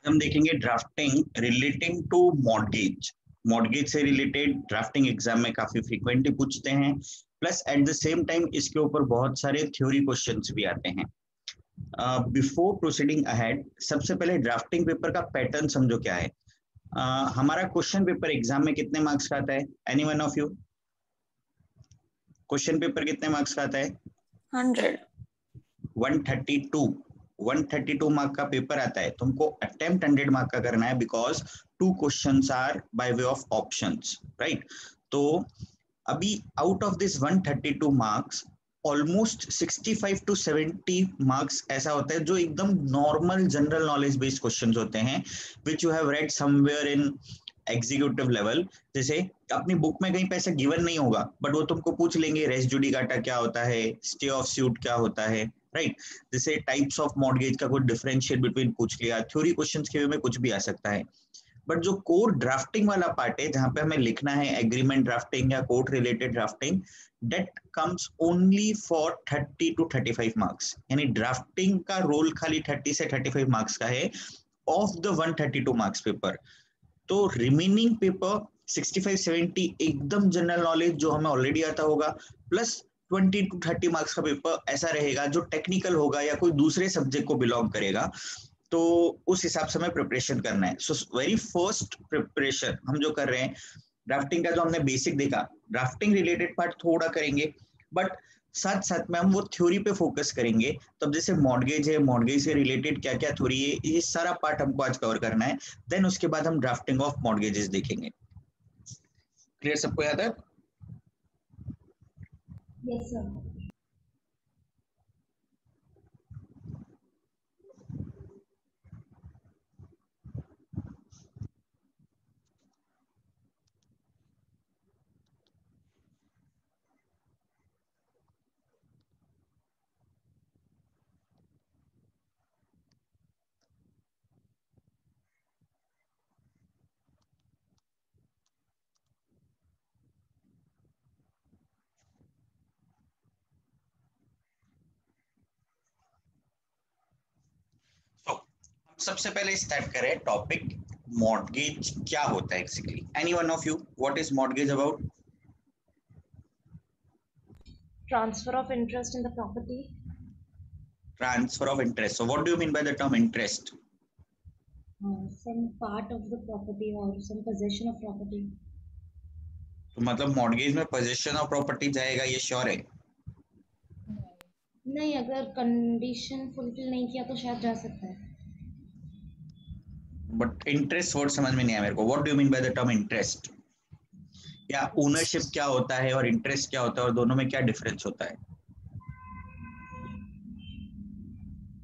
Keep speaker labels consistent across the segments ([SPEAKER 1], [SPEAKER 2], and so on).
[SPEAKER 1] हम देखेंगे drafting relating to mortgage. Mortgage से रिलेटेड ड्राफ्टिंग एग्जाम में काफी फ्रीक्वेंटली पूछते हैं, plus at the same time इसके ऊपर बहुत सारे थ्योरी क्वेश्चंस भी आते हैं। बिफोर प्रोसीडिंग अहेड, सबसे पहले ड्राफ्टिंग पेपर का पैटर्न समझो क्या है। हमारा क्वेश्चन पेपर एग्जाम में कितने मार्क्स का आता है? Any one of you? Question paper कितने मार्क्स का आता है?
[SPEAKER 2] 100।
[SPEAKER 1] 132 मार्क का पेपर आता है। तुमको अटेम्प्ट 100 मार्क का करना है, because 2 questions are by way of options, right? तो अभी out of this 132 marks almost 65 to 70 marks ऐसा होता है जो एकदम normal general knowledge based questions होते हैं, which you have read somewhere in executive level. जैसे अपनी बुक में कहीं पे ऐसा गिवन नहीं होगा, बट वो तुमको पूछ लेंगे रेस जुडिकाटा क्या होता है, स्टे ऑफ सूट क्या होता है, राइट? जैसे टाइप्स ऑफ मॉर्गेज का कोई डिफरेंशिएट बिटवीन पूछ लिया, थ्योरी क्वेश्चंस के वे में कुछ भी आ सकता है। बट जो कोर ड्राफ्टिंग वाला पार्ट है, जहां पे हमें लिखना है एग्रीमेंट ड्राफ्टिंग या court related drafting, that comes only for 30 to 35 marks. यानी ड्राफ्टिंग का रोल खाली 30 से 35 मार्क्स का है ऑफ द 132 मार्क्स पेपर। तो रिमेनिंग पेपर 65-70 एकदम जनरल नॉलेज जो हमें ऑलरेडी आता होगा, प्लस 20 to 30 मार्क्स का पेपर ऐसा रहेगा जो टेक्निकल होगा या कोई दूसरे सब्जेक्ट को बिलोंग करेगा। तो उस हिसाब से हमें प्रिपरेशन करना है। सो वेरी फर्स्ट प्रिपरेशन हम जो कर रहे हैं ड्राफ्टिंग का, जो हमने बेसिक देखा, ड्राफ्टिंग रिलेटेड पार्ट थोड़ा करेंगे, बट साथ साथ में हम वो थ्योरी पे फोकस करेंगे। तब जैसे मॉर्गेज है, मॉर्गेज से रिलेटेड क्या क्या थ्योरी है, ये सारा पार्ट हमको आज कवर करना है। देन उसके बाद हम ड्राफ्टिंग ऑफ मॉर्गेजेस देखेंगे। क्लियर? सबको याद है?
[SPEAKER 3] Yes sir.
[SPEAKER 1] सबसे पहले स्टार्ट करें टॉपिक मॉर्गेज क्या होता है actually. Any one of you, what is mortgage about?
[SPEAKER 3] Transfer of interest in the property.
[SPEAKER 1] Transfer of interest. So what do you mean by the term interest?
[SPEAKER 3] Some part of the property or some possession of property.
[SPEAKER 1] तो मतलब mortgage में position of property जाएगा, ये sure है?
[SPEAKER 3] नहीं, अगर condition fulfil नहीं किया तो शायद जा सकता है।
[SPEAKER 1] बट इंटरेस्ट वर्ड समझ में नहीं आया मेरे को। What do you mean by the term interest? या ओनरशिप क्या होता है और इंटरेस्ट क्या होता है, और दोनों में क्या डिफरेंस होता है?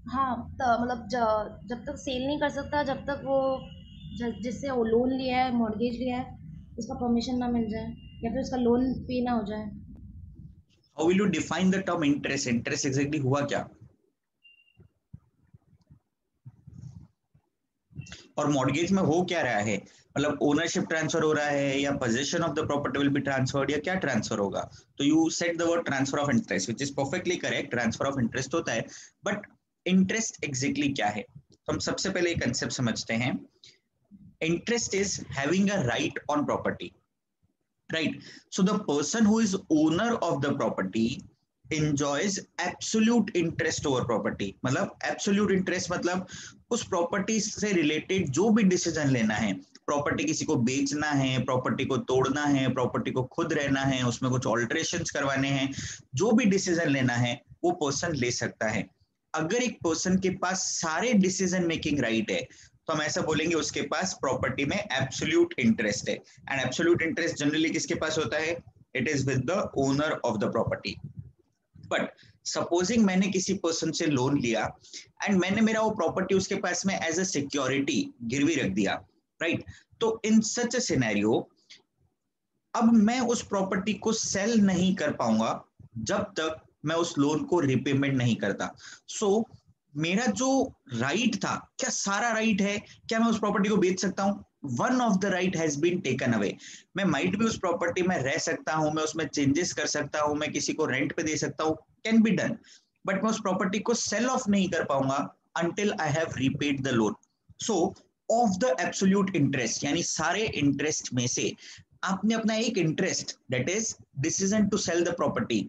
[SPEAKER 3] हाँ, मतलब जब तक सेल नहीं कर सकता, जब तक वो जिससे वो लोन लिया है, मॉर्गेज लिया है, उसका परमिशन ना मिल जाए या फिर उसका लोन पे ना हो जाए।
[SPEAKER 1] How will you define the term interest? Interest exactly हुआ क्या? और मॉर्गेज में हो क्या रहा है? मतलब ओनरशिप ट्रांसफर हो रहा है, या position of the property will be transferred, या क्या ट्रांसफर होगा? तो you said the word transfer of interest, which is perfectly correct. Transfer of interest होता है, बट इंटरेस्ट एग्जैक्टली क्या है? तो हम सबसे पहले एक कंसेप्ट समझते हैं। Interest is having a right on property, right? So the person who is owner of the property enjoys absolute interest over property। मतलब absolute interest मतलब उस प्रॉपर्टी से रिलेटेड जो भी डिसीजन लेना है, प्रॉपर्टी किसी को बेचना है, प्रॉपर्टी को तोड़ना है, प्रॉपर्टी को खुद रहना है, उसमें कुछ ऑल्टरेशंस करवाने हैं, जो भी डिसीजन लेना है वो पर्सन ले सकता है। अगर एक पर्सन के पास सारे डिसीजन मेकिंग राइट है, तो हम ऐसा बोलेंगे उसके पास प्रॉपर्टी में एब्सोल्यूट इंटरेस्ट है। एंड एब्सोल्यूट इंटरेस्ट जनरली किसके पास होता है? It is with the owner of the property. But supposing मैंने किसी पर्सन से लोन लिया एंड मैंने मेरा वो प्रॉपर्टी उसके पास में एज अ सिक्योरिटी गिरवी रख दिया, राइट? तो इन सच अ सिनेरियो अब मैं उस प्रॉपर्टी को सेल नहीं कर पाऊंगा जब तक मैं उस लोन को रिपेमेंट नहीं करता। सो मेरा जो राइट था, क्या सारा राइट है? क्या मैं उस प्रॉपर्टी को बेच सकता हूँ? One of the right has been taken away. मैं माइट भी उस प्रॉपर्टी में रह सकता हूँ, मैं उसमें चेंजेस कर सकता हूँ, मैं किसी को रेंट पे दे सकता हूँ, कैन बी डन, बट मैं उस प्रॉपर्टी को सेल ऑफ नहीं कर पाऊंगा until I have repaid the loan. So of the absolute interest, यानी सारे इंटरेस्ट में से आपने अपना एक interest, that is decision to sell the property,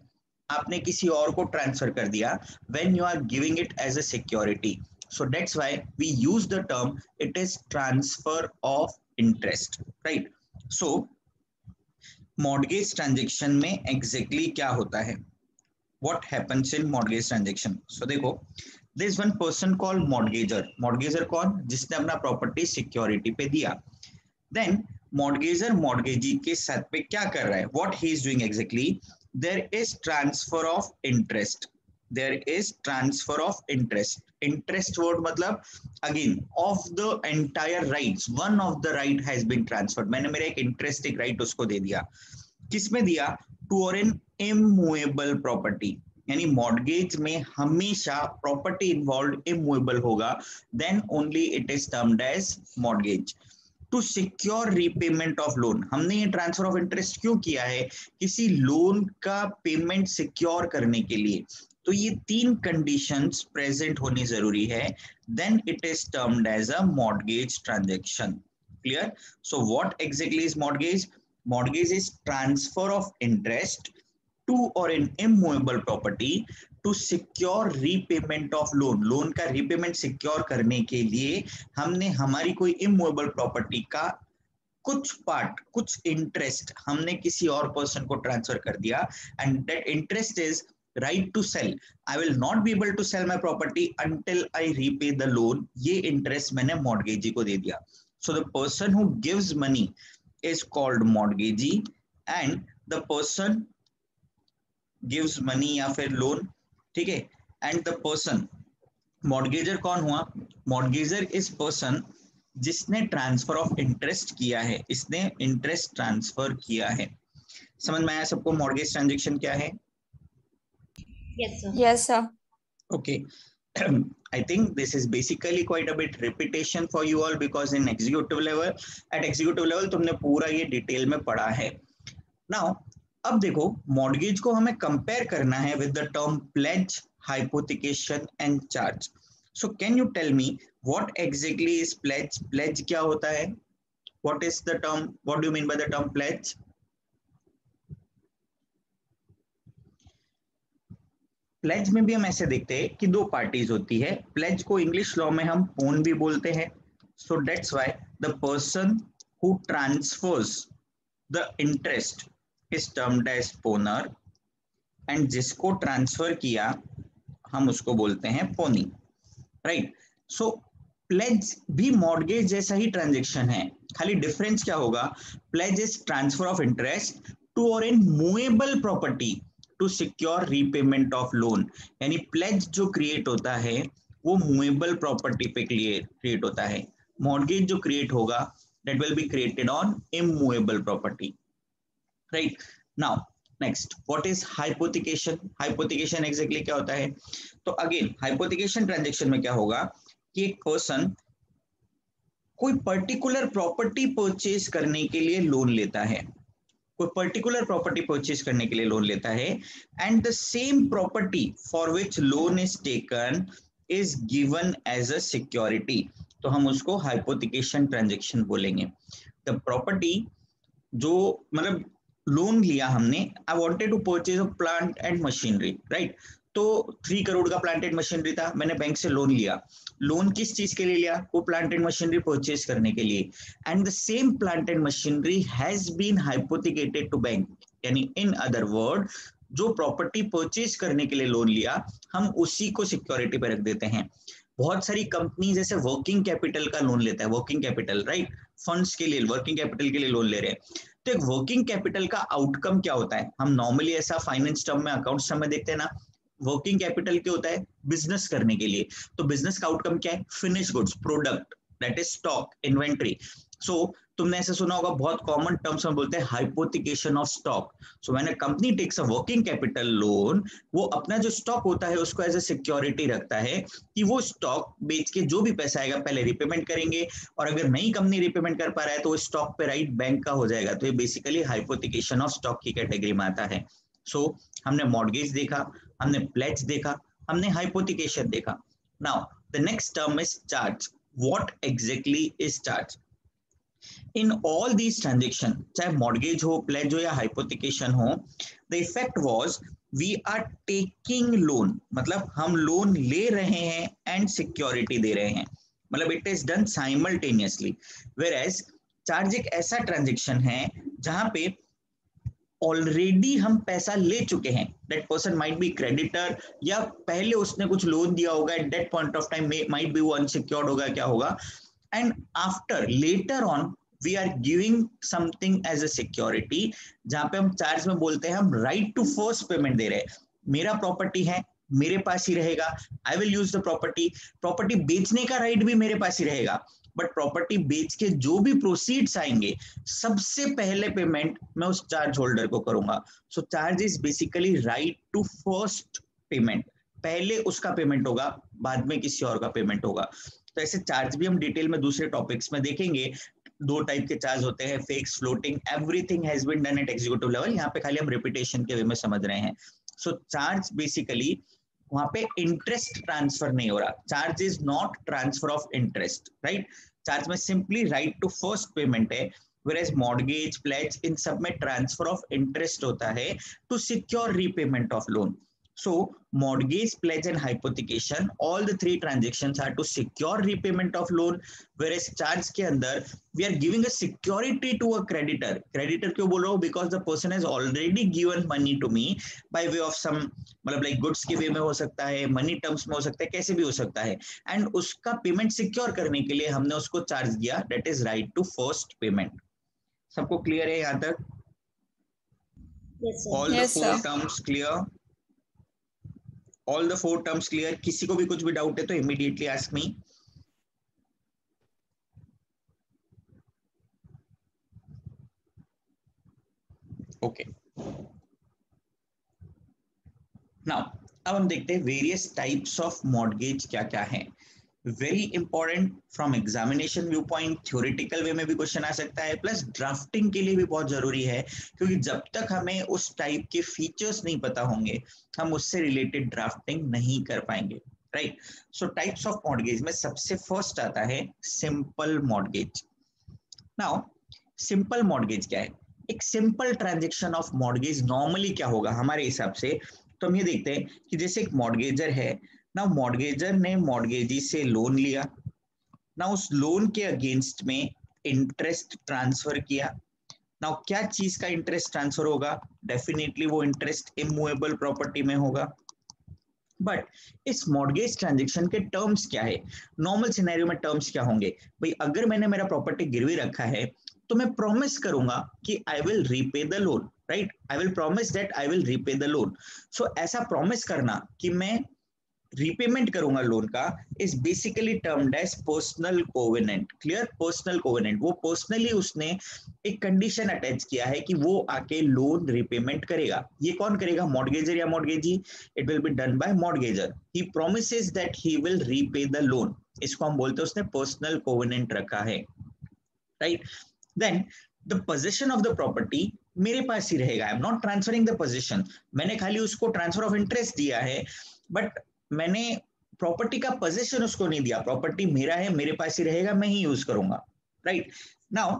[SPEAKER 1] आपने किसी और को ट्रांसफर कर दिया when you are giving it as a security. So that's why we use the term it is transfer of interest, right. So mortgage transaction में exactly क्या होता है, what happens in mortgage transaction? So देखो, there is one person called mortgager. mortgager कौन? जिसने अपना property security पे दिया. then mortgager mortgagee के साथ पे क्या कर रहा है, what he is doing exactly? there is transfer of interest. there is transfer of interest. interest word मतलब again of the entire rights, one of the right has been transferred. मैंने मेरा एक इंटरेस्ट, एक राइट उसको दे दिया. किसमें दिया? To और एन इमूवेबल प्रॉपर्टी, यानी मॉर्गेज में हमेशा प्रॉपर्टी इन्वॉल्व इमूवेबल होगा, then only it is termed as mortgage. To secure repayment of loan, हमने ये ट्रांसफर ऑफ इंटरेस्ट क्यों किया है? किसी लोन का पेमेंट सिक्योर करने के लिए. तो ये तीन कंडीशंस प्रेजेंट होनी जरूरी है, then it is termed as a mortgage transaction. Clear? So what exactly is mortgage? Mortgage is transfer of interest to or an immovable property to secure repayment of loan. Loan का repayment secure करने के लिए हमने हमारी कोई immovable property का कुछ part, कुछ इंटरेस्ट हमने किसी और पर्सन को ट्रांसफर कर दिया, and that interest is right to sell. I will not be able to sell my property until I repay the loan. ये इंटरेस्ट मैंने मॉर्गेजी को दे दिया. So the person who gives money is called mortgagee, and the person gives money या फिर loan, ठीक है. and the person, mortgager कौन हुआ? mortgager is person जिसने ट्रांसफर ऑफ इंटरेस्ट किया है, इसने इंटरेस्ट ट्रांसफर किया है. समझ में आया सबको मॉर्गेज ट्रांजैक्शन क्या है?
[SPEAKER 3] Yes, sir.
[SPEAKER 2] Yes, sir.
[SPEAKER 1] Okay. I think this is basically quite a bit repetition for you all because in executive level, at executive level तुमने पूरा ये डिटेल में पढ़ा है. Now, अब देखो मॉर्गेज को हमें कंपेयर करना है with the term pledge, hypothecation and charge. So can you tell me what exactly is pledge? Pledge क्या होता है? What is the term? What do you mean by the term pledge? Pledge में भी हम ऐसे देखते हैं कि दो पार्टीज होती है. प्लेज को इंग्लिश लॉ में हम पोन भी बोलते हैं. So that's why the person who transfers the interest is termed as pawnor, and जिसको ट्रांसफर किया हम उसको बोलते हैं पोनी, राइट. सो प्लेज भी मॉर्गेज जैसा ही ट्रांजेक्शन है, खाली डिफरेंस क्या होगा? Pledge is transfer of interest to और in movable property to secure repayment of loan. यानी प्लेज जो क्रिएट होता है वो मूवेबल प्रॉपर्टी पे क्रिएट होता है. मॉर्गेज जो क्रिएट होगा that will be created on immovable property, right. Now next, what is hypothecation? Hypothecation exactly क्या होता है? तो अगेन हाइपोथिकेशन ट्रांजैक्शन में क्या होगा कि एक पर्सन कोई पर्टिकुलर प्रॉपर्टी परचेज करने के लिए लोन लेता है, कोई पर्टिकुलर प्रॉपर्टी परचेज करने के लिए लोन लेता है, and the same property for which loan is taken is given as a security. तो हम उसको हाइपोथिकेशन ट्रांजैक्शन बोलेंगे. द प्रॉपर्टी जो मतलब लोन लिया हमने, I wanted to purchase a plant and machinery, right. तो 3 करोड़ का प्लांट एंड मशीनरी था, मैंने बैंक से लोन लिया. लोन किस चीज के लिए लिया? वो प्लांट एंड मशीनरी परचेज करने के लिए. And the same plant and machinery has been hypothecated to bank, यानी इन अदर वर्ड जो प्रॉपर्टी परचेज करने के लिए लोन लिया हम उसी को सिक्योरिटी पे रख देते हैं. बहुत सारी कंपनी जैसे वर्किंग कैपिटल का लोन लेता है, वर्किंग कैपिटल, राइट, फंड्स के लिए वर्किंग कैपिटल के लिए लोन ले रहे हैं. तो एक वर्किंग कैपिटल का आउटकम क्या होता है? हम नॉर्मली ऐसा फाइनेंस टर्म में, अकाउंट्स टर्म में देखते हैं ना, वर्किंग कैपिटल क्या होता है? बिजनेस करने के लिए. तो बिजनेस का आउटकम क्या है? Finish goods, product, that is stock, inventory. So तुमने ऐसे सुना होगा, बहुत कॉमन टर्म्स में बोलते हैं hypothecation of stock. So when a company takes a working capital loan, वो अपना जो स्टॉक होता है उसको एज अ सिक्योरिटी रखता है कि वो स्टॉक बेच के जो भी पैसा आएगा पहले रिपेमेंट करेंगे, और अगर नई कंपनी रिपेमेंट कर पा रहा है तो वो स्टॉक पे राइट बैंक का हो जाएगा. तो ये बेसिकली हाइपोथिकेशन ऑफ स्टॉक की कैटेगरी में आता है. सो हमने मॉर्गेज देखा, हमने प्लेज देखा, हमने हाइपोथिकेशन देखा. Now the next term is charge. what exactly is charge. In all these transactions, चाहे mortgage हो, pledge हो या hypothecation हो, the effect was we are taking loan, मतलब हम लोन ले रहे हैं and security दे रहे हैं, मतलब it is done simultaneously. Whereas charge एक ऐसा ट्रांजेक्शन है जहां पे ऑलरेडी हम पैसा ले चुके हैं, that person might be creditor या पहले उसने कुछ लोन दिया होगा, at that point of time might be वो अनसिक्योर्ड होगा, क्या होगा, and after later on we are giving something as a security, जहां पे हम चार्ज में बोलते हैं हम राइट टू फर्स्ट पेमेंट दे रहे हैं, मेरा प्रॉपर्टी है, मेरे पास ही रहेगा, I will use the property, property बेचने का राइट भी मेरे पास ही रहेगा, बट प्रॉपर्टी बेच के जो भी प्रोसीड्स आएंगे सबसे पहले पेमेंट मैं उस चार्ज होल्डर को करूंगा. So charge is basically right to first payment, पहले उसका पेमेंट होगा, बाद में किसी और का पेमेंट होगा. तो ऐसे चार्ज भी हम डिटेल में दूसरे टॉपिक्स में देखेंगे. दो टाइप के चार्ज होते हैं, fix, floating. Everything has been done at executive level, यहाँ पे खाली हम रिपीटेशन के वे में समझ रहे हैं. सो चार्ज बेसिकली वहां पे इंटरेस्ट ट्रांसफर नहीं हो रहा, charge is not transfer of interest, right. Charge में simply right to first payment है, whereas mortgage, pledge इन सब में ट्रांसफर ऑफ इंटरेस्ट होता है to secure repayment of loan. So mortgage, pledge and hypothecation, all the three transactions are to secure repayment of loan, whereas charge के अंदर we are giving a security to a creditor. Creditor क्यों बोल रहा हूँ? Because the person has already given money to me by way of some, मतलब like goods के वे में हो सकता है, money terms में हो सकता है, कैसे भी हो सकता है, and उसका पेमेंट सिक्योर करने के लिए हमने उसको चार्ज दिया, that is right to first payment. सबको क्लियर है यहाँ तक?
[SPEAKER 3] Yes, sir.
[SPEAKER 1] All the
[SPEAKER 2] Yes,
[SPEAKER 1] four
[SPEAKER 2] sir.
[SPEAKER 1] terms clear? All the four terms clear? किसी को भी कुछ भी डाउट है तो immediately ask me. Okay. Now, अब हम देखते हैं वेरियस टाइप्स ऑफ मॉर्गेज क्या क्या हैं. Very important from examination view point, theoretical way में भी क्वेश्चन आ सकता है, प्लस ड्राफ्टिंग के लिए भी बहुत जरूरी है, क्योंकि जब तक हमें उस टाइप के फीचर्स नहीं पता होंगे हम उससे रिलेटेड ड्राफ्टिंग नहीं कर पाएंगे, right. So types of mortgage में सबसे फर्स्ट आता है simple mortgage. Now simple mortgage क्या है? एक simple transaction of mortgage normally क्या होगा हमारे हिसाब से, तो हम ये देखते हैं कि जैसे एक मॉर्गेजर है ना, मॉर्गेजर ने मॉर्गेजी से लोन लिया ना, उस लोन के अगेंस्ट में इंटरेस्ट ट्रांसफर किया ना. क्या चीज का इंटरेस्ट ट्रांसफर होगा? डेफिनेटली वो इंटरेस्ट इमूवेबल प्रॉपर्टी में होगा. बट इस मॉर्गेज ट्रांजेक्शन के टर्म्स क्या है? नॉर्मल सिनेरियो में टर्म्स क्या होंगे भाई? अगर मैंने मेरा प्रॉपर्टी गिरवी रखा है तो मैं प्रॉमिस करूंगा कि I will repay the loan, right. I will promise that I will repay the loan. So ऐसा प्रॉमिस करना कि मैं रीपेमेंट करूंगा लोन का is basically termed as personal covenant. Clear? Personal covenant, वो पर्सनली उसने एक कंडीशन अटैच किया है कि वो आके लोन रीपेमेंट करेगा. ये कौन करेगा? मॉर्गेजर या mortgagee? It will be done by mortgagor. He promises that he will repay the loan. इसको हम बोलते हैं उसने पर्सनल कोवेनेंट रखा है, right. Then the possession of the property मेरे पास ही रहेगा. I am not transferring the possession, मैंने खाली उसको ट्रांसफर ऑफ इंटरेस्ट दिया है, बट मैंने प्रॉपर्टी का पोजीशन उसको नहीं दिया. प्रॉपर्टी मेरा है, मेरे पास ही रहेगा, मैं ही यूज करूंगा, राइट. नाउ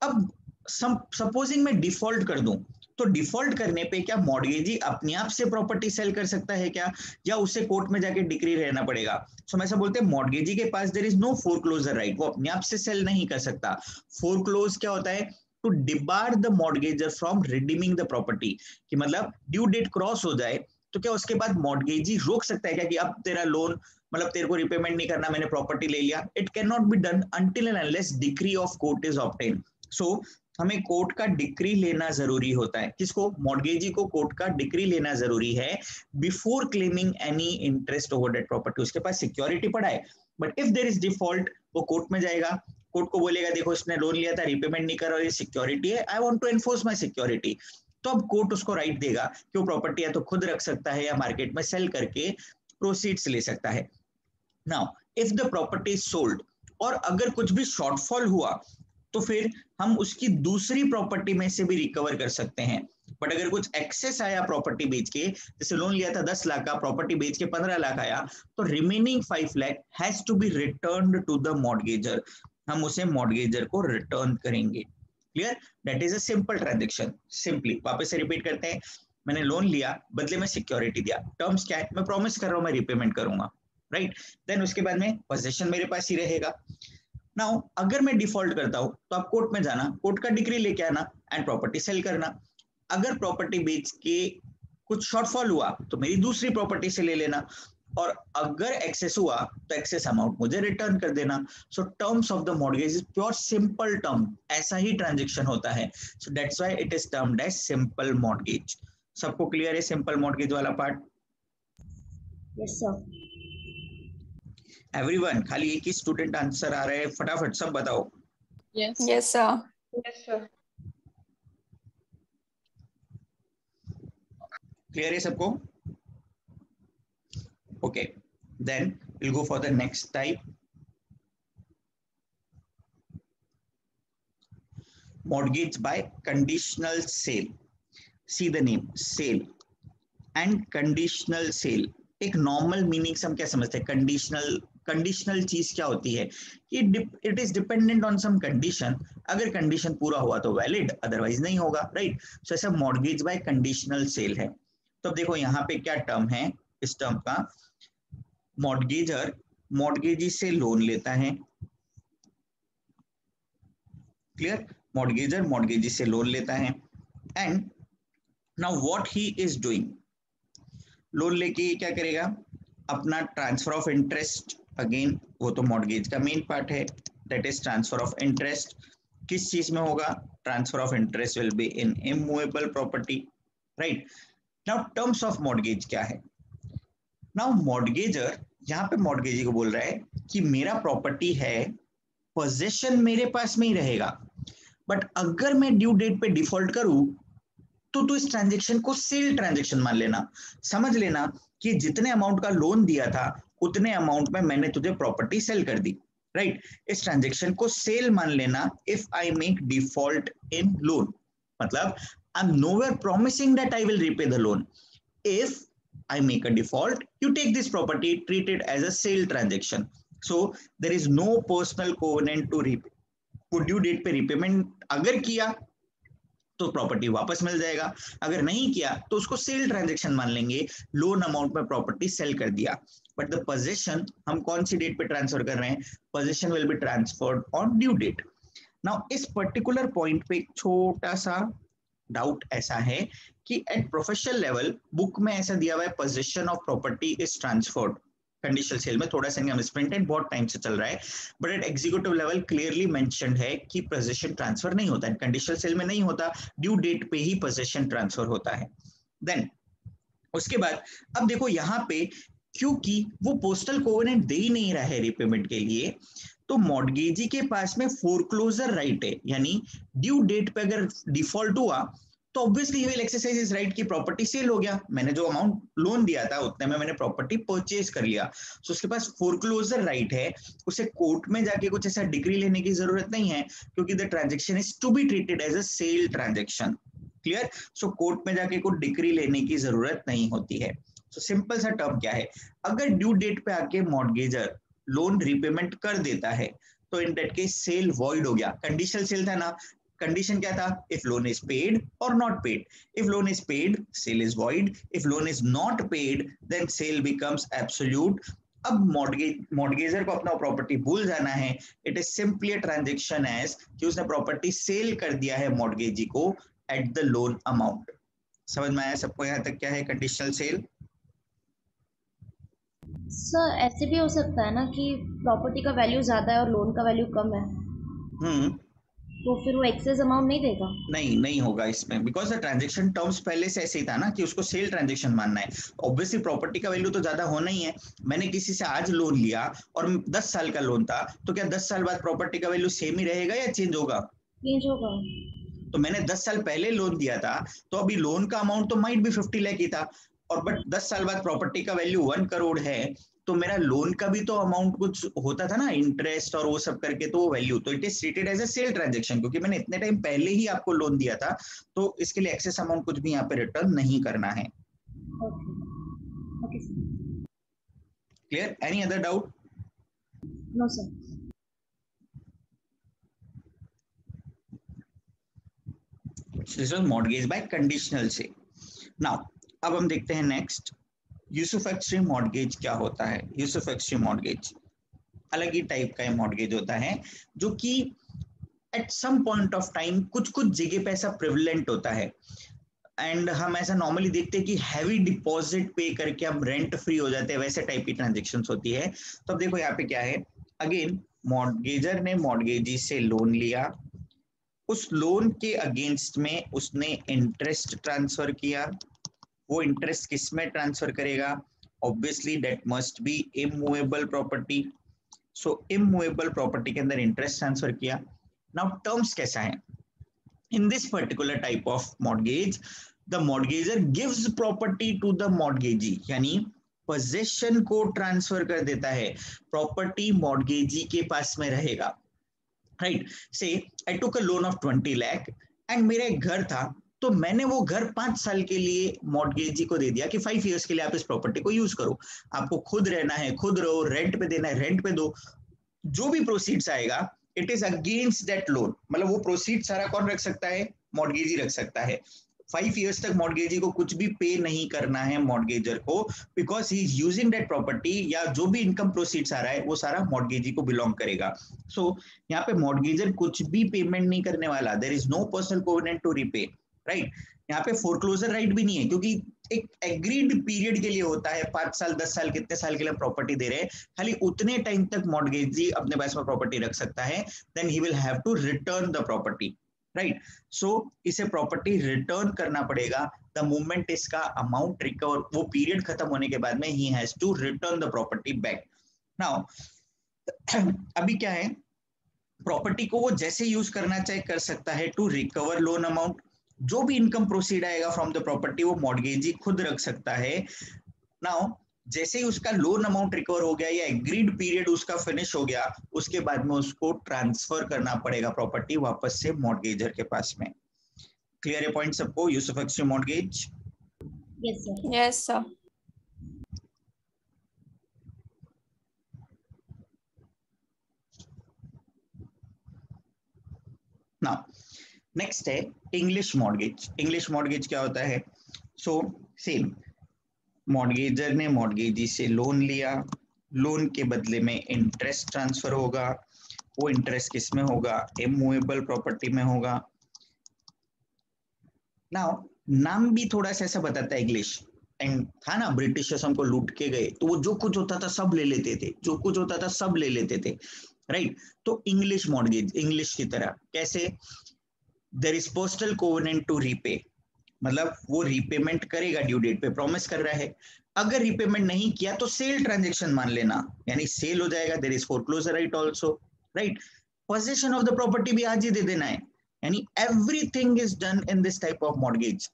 [SPEAKER 1] अब सपोजिंग मैं डिफॉल्ट कर दूं, तो डिफॉल्ट करने पे क्या मॉर्गेजी अपने आप से प्रॉपर्टी सेल कर सकता है क्या, या उसे कोर्ट में जाके डिक्री रहना पड़ेगा? सो मैं ऐसा बोलते हैं मॉर्गेजी के पास there is no foreclosure right, वो अपने आप से सेल नहीं कर सकता. फोरक्लोज क्या होता है? To debar the mortgagor from redeeming the property, कि मतलब ड्यू डेट क्रॉस हो जाए तो क्या उसके बाद मॉर्गेजी रोक सकता है क्या कि अब तेरा लोन, मतलब तेरे को रिपेमेंट नहीं करना, मैंने प्रॉपर्टी ले लिया. It can not be done until and unless decree of court is obtain. So हमें कोर्ट का डिक्री लेना जरूरी होता है. किसको? मॉर्गेजी को कोर्ट का डिक्री लेना जरूरी है before claiming any interest over that property. उसके पास सिक्योरिटी पड़ा है, but if there is default वो कोर्ट में जाएगा, कोर्ट को बोलेगा देखो इसने लोन लिया था, रिपेमेंट नहीं कर रहा, ये सिक्योरिटी है, I want to enforce my security. तो अब कोर्ट उसको राइट देगा कि वो प्रॉपर्टी या तो खुद रख सकता है या मार्केट में सेल करके प्रोसीड्स ले सकता है. Now if the property is sold, और अगर कुछ भी शॉर्टफॉल हुआ तो फिर हम उसकी दूसरी प्रॉपर्टी में से भी रिकवर कर सकते हैं. बट अगर कुछ एक्सेस आया प्रॉपर्टी बेच के, जैसे लोन लिया था 10 लाख का, प्रॉपर्टी बेच के 15 लाख आया, तो remaining 5 lakh has to be returned to the mortgagor, हम उसे मॉर्गेजर को रिटर्न करेंगे। Clear? That is a simple transaction. Simply वापस से रिपीट करते हैं, मैंने लोन लिया, बदले में सिक्योरिटी दिया, टर्म्स क्या है, मैं प्रॉमिस कर रहा हूं मैं रिपेमेंट करूंगा, राइट? देन उसके बाद में पोजीशन मेरे पास ही रहेगा। नाउ अगर मैं डिफॉल्ट करता हूं तो आप कोर्ट में जाना, कोर्ट का डिग्री लेके आना एंड प्रॉपर्टी सेल करना। अगर प्रॉपर्टी बेच के कुछ शॉर्टफॉल हुआ तो मेरी दूसरी प्रॉपर्टी से ले लेना, और अगर एक्सेस हुआ तो एक्सेस अमाउंट मुझे रिटर्न कर देना। So terms of the mortgage is pure simple term, ऐसा ही ट्रांजेक्शन होता है। So that's why it is termed as simple mortgage. सबको क्लियर है सिंपल मॉर्गेज वाला पार्ट?
[SPEAKER 3] Yes sir.
[SPEAKER 1] एवरीवन, खाली एक ही स्टूडेंट आंसर आ रहा है, फटाफट सब बताओ।
[SPEAKER 2] Yes.
[SPEAKER 4] Yes, sir.
[SPEAKER 2] Yes, sir.
[SPEAKER 1] Clear है सबको? Okay, then we'll go for the next type. Mortgage by conditional sale. See the name, sale and conditional sale. एक नॉर्मल मीनिंग से हम क्या समझते हैं? कंडीशनल, कंडीशनल चीज क्या होती है कि it is dependent on some condition, अगर कंडीशन पूरा हुआ तो वैलिड, अदरवाइज नहीं होगा, राइट? सो ऐसा मॉर्गेज बाय कंडीशनल सेल है। तो अब देखो यहाँ पे क्या टर्म है इस टर्म का, मॉर्गेजर मॉर्गेजी से लोन लेता है, क्लियर? मॉर्गेजर मॉर्गेजी से लोन लेता है, and now what he is doing, loan लेके क्या करेगा, अपना ट्रांसफर ऑफ इंटरेस्ट, अगेन वो तो मॉर्गेज का मेन पार्ट है, that is transfer of interest. किस चीज में होगा? Transfer of interest will be in immovable property, right? Now terms of mortgage क्या है? नाउ मॉर्गेजर यहाँ पे मॉर्गेजी को बोल रहा है कि मेरा प्रॉपर्टी है, पोजीशन मेरे पास में ही रहेगा, बट अगर मैं ड्यू डेट पे डिफॉल्ट करूं तो तू इस ट्रांजेक्शन को सेल ट्रांजेक्शन मान लेना। समझ लेना कि जितने अमाउंट का लोन दिया था उतने अमाउंट में मैंने तुझे प्रॉपर्टी सेल कर दी, राइट? इस ट्रांजेक्शन को सेल मान लेना if I make default in loan, मतलब I am nowhere promising that I will repay the loan. If I make a default, you take this property, treat it as a sale transaction. So there is no personal covenant to repay. वो due date पे repayment अगर किया तो property वापस मिल जाएगा, अगर नहीं किया तो उसको सेल ट्रांजैक्शन मान लेंगे, लोन अमाउंट में प्रॉपर्टी सेल कर दिया, बट द पोजीशन हम कौन सी डेट पे ट्रांसफर कर रहे हैं? Possession will be transferred on due date. Now इस पर्टिकुलर पॉइंट पे एक छोटा सा डाउट ऐसा है कि एट प्रोफेशनल लेवल बुक में ऐसा दिया हुआ है, position of property is transferred, conditional cell में थोड़ा सा मिसप्रिंट है, बहुत टाइम से चल रहा है, but at executive level clearly mentioned है कि पोजीशन ट्रांसफर नहीं होता है, कंडीशनल सेल में नहीं होता, ड्यू डेट पे ही पोजीशन ट्रांसफर होता है। देन उसके बाद अब देखो यहाँ पे क्योंकि वो पोस्टल कोवेनेंट दे ही नहीं रहा है रिपेमेंट के लिए, तो मॉर्गेजी के पास में फोरक्लोजर राइट है, यानी ड्यू डेट पे अगर डिफॉल्ट हुआ तो obviously he will exercise his right की प्रॉपर्टी सेल हो गया, मैंने जो अमाउंट लोन दिया था उतने में मैंने प्रॉपर्टी परचेज कर लिया, सो उसके पास फोरक्लोजर राइट है, उसे कोर्ट में जाके कुछ ऐसा डिग्री लेने की जरूरत नहीं है, क्योंकि the transaction is to be treated as a sale transaction, clear? So court में जाके कोई डिग्री लेने की जरूरत नहीं होती है। सो सिंपल सा टर्म क्या है, अगर ड्यू डेट पे आके मॉर्गेजर लोन रिपेमेंट कर देता है तो in that case sale void हो गया, कंडीशनल सेल था ना, कंडीशन क्या था? इफ लोन इज पेड और not paid, if loan is paid sale is void, if loan is not paid then sale becomes absolute. अब मॉर्गेजर को अपना प्रॉपर्टी भूल जाना है, it is simply a transaction as कि उसने प्रॉपर्टी सेल कर दिया है मॉर्गेजी को एट द लोन अमाउंट। समझ में आया सबको यहाँ तक क्या है कंडीशनल सेल?
[SPEAKER 3] सर ऐसे भी हो सकता है ना कि प्रॉपर्टी का वैल्यू ज़्यादा है और लोन का वैल्यू कम है, तो फिर वो एक्सेस अमाउंट नहीं देगा?
[SPEAKER 1] नहीं होगा इसमें, बिकॉज द ट्रांजेक्शन टर्म्स पहले से ऐसे ही था ना कि उसको सेल ट्रांजेक्शन मानना है, ऑब्वियसली प्रॉपर्टी का वैल्यू तो ज्यादा होना ही है। मैंने किसी से आज लोन लिया और 10 साल का लोन था, तो क्या 10 साल बाद प्रॉपर्टी का वैल्यू सेम ही रहेगा या चेंज होगा?
[SPEAKER 3] चेंज होगा।
[SPEAKER 1] तो मैंने 10 साल पहले लोन दिया था तो अभी लोन का अमाउंट तो माइट भी 50 लाख ही था, और बट 10 साल बाद प्रॉपर्टी का वैल्यू 1 करोड़ है, तो मेरा लोन का भी तो अमाउंट कुछ होता था ना, इंटरेस्ट और वो सब करके, तो वो वैल्यू, तो it is treated as a sale transaction, क्योंकि मैंने इतने टाइम पहले ही आपको लोन दिया था, तो इसके लिए एक्सेस अमाउंट कुछ भी यहाँ पे रिटर्न नहीं करना है।
[SPEAKER 3] Okay okay sir.
[SPEAKER 1] Clear? Any other doubt?
[SPEAKER 3] No sir.
[SPEAKER 1] This was mortgage by conditional sale. Now अब हम देखते हैं नेक्स्ट, यूसुफैक्टरी मॉर्गेज क्या होता है। यूसुफैक्टरी मॉर्गेज अलग ही टाइप का मॉर्गेज होता है, जो कि at some point of time कुछ कुछ जगह पे ऐसा प्रिविलेंट होता है, एंड हम ऐसा नॉर्मली देखते हैं कि हैवी डिपॉजिट पे करके हम रेंट फ्री हो जाते हैं, वैसे टाइप की ट्रांजेक्शन होती है। तो अब देखो यहाँ पे क्या है, अगेन मॉर्गेजर ने मॉर्गेजी से लोन लिया, उस लोन के अगेंस्ट में उसने इंटरेस्ट ट्रांसफर किया, वो इंटरेस्ट किस में ट्रांसफर करेगा, obviously that must be immovable property. So immovable property के अंदर इंटरेस्ट ट्रांसफर किया। नाउ टर्म्स कैसा है, in this particular type of mortgage the mortgager gives property to the mortgagee, यानी possession को ट्रांसफर कर देता है, प्रॉपर्टी mortgagee के पास में रहेगा। राइट, से आई टुक अ लोन ऑफ 20 लाख एंड मेरा एक घर था, तो मैंने वो घर 5 साल के लिए मॉर्गेजी को दे दिया कि 5 इयर्स के लिए आप इस प्रॉपर्टी को यूज करो, आपको खुद रहना है खुद रहो, रेंट पे देना है रेंट पे दो, जो भी प्रोसीड्स आएगा it is against that loan, मतलब वो प्रोसीड सारा कौन रख सकता है, मॉर्गेजी रख सकता है। 5 इयर्स तक मॉर्गेजी को कुछ भी पे नहीं करना है मॉर्गेजर को, because he is using that property, या जो भी इनकम प्रोसीड्स आ रहा है वो सारा मॉर्गेजी को बिलोंग करेगा। सो यहाँ पे मॉर्गेजर कुछ भी पेमेंट नहीं करने वाला, there is no personal covenant to repay, right. यहाँ पे फोरक्लोजर राइट भी नहीं है, क्योंकि एक एग्रीड पीरियड के लिए होता है, 5 साल 10 साल कितने साल के लिए प्रॉपर्टी दे रहे हैं, खाली उतने टाइम तक मॉर्गेजी अपने पास में प्रॉपर्टी रख सकता है, then he will have to return the property, right. So इसे प्रॉपर्टी रिटर्न करना पड़ेगा द मोमेंट इसका अमाउंट रिकवर, वो पीरियड खत्म होने के बाद में ही has to return the property back. Now अभी क्या है, प्रॉपर्टी को वो जैसे यूज करना चाहे कर सकता है टू रिकवर लोन अमाउंट, जो भी इनकम प्रोसीड आएगा फ्रॉम द प्रॉपर्टी वो मॉर्गेजी खुद रख सकता है। नाउ जैसे ही उसका लोन अमाउंट रिकवर हो गया या एग्रीड पीरियड उसका फिनिश हो गया, उसके बाद में उसको ट्रांसफर करना पड़ेगा प्रॉपर्टी वापस से मॉर्गेजर के पास में। क्लियर है पॉइंट सबको, usufructuary mortgage?
[SPEAKER 3] Yes sir.
[SPEAKER 2] Yes sir.
[SPEAKER 1] Now next है इंग्लिश मॉर्गेज। इंग्लिश मॉर्गेज क्या होता है, सो सेम, मॉर्गेजर ने मॉर्गेजी से लोन लिया, लोन के बदले में इंटरेस्ट ट्रांसफर होगा, वो इंटरेस्ट किस में होगा, इमूवेबल प्रॉपर्टी में होगा। नाउ नाम भी थोड़ा सा ऐसा बताता है इंग्लिश, एंड था ना ब्रिटिशर्स हमको लूट के गए, तो वो जो कुछ होता था सब ले लेते थे, जो कुछ होता था सब ले लेते थे, राइट। तो इंग्लिश मॉर्गेज इंग्लिश की तरह कैसे, there is postal covenant to repay, मतलब वो रीपेमेंट करेगा, ड्यू डेट पे प्रॉमिस कर रहा है, अगर रीपेमेंट नहीं किया तो सेल ट्रांजैक्शन मान लेना, यानी सेल हो जाएगा, there is foreclosure right also, right. Possession of the property भी आज ही दे देना है, यानी everything is done in this type of mortgage.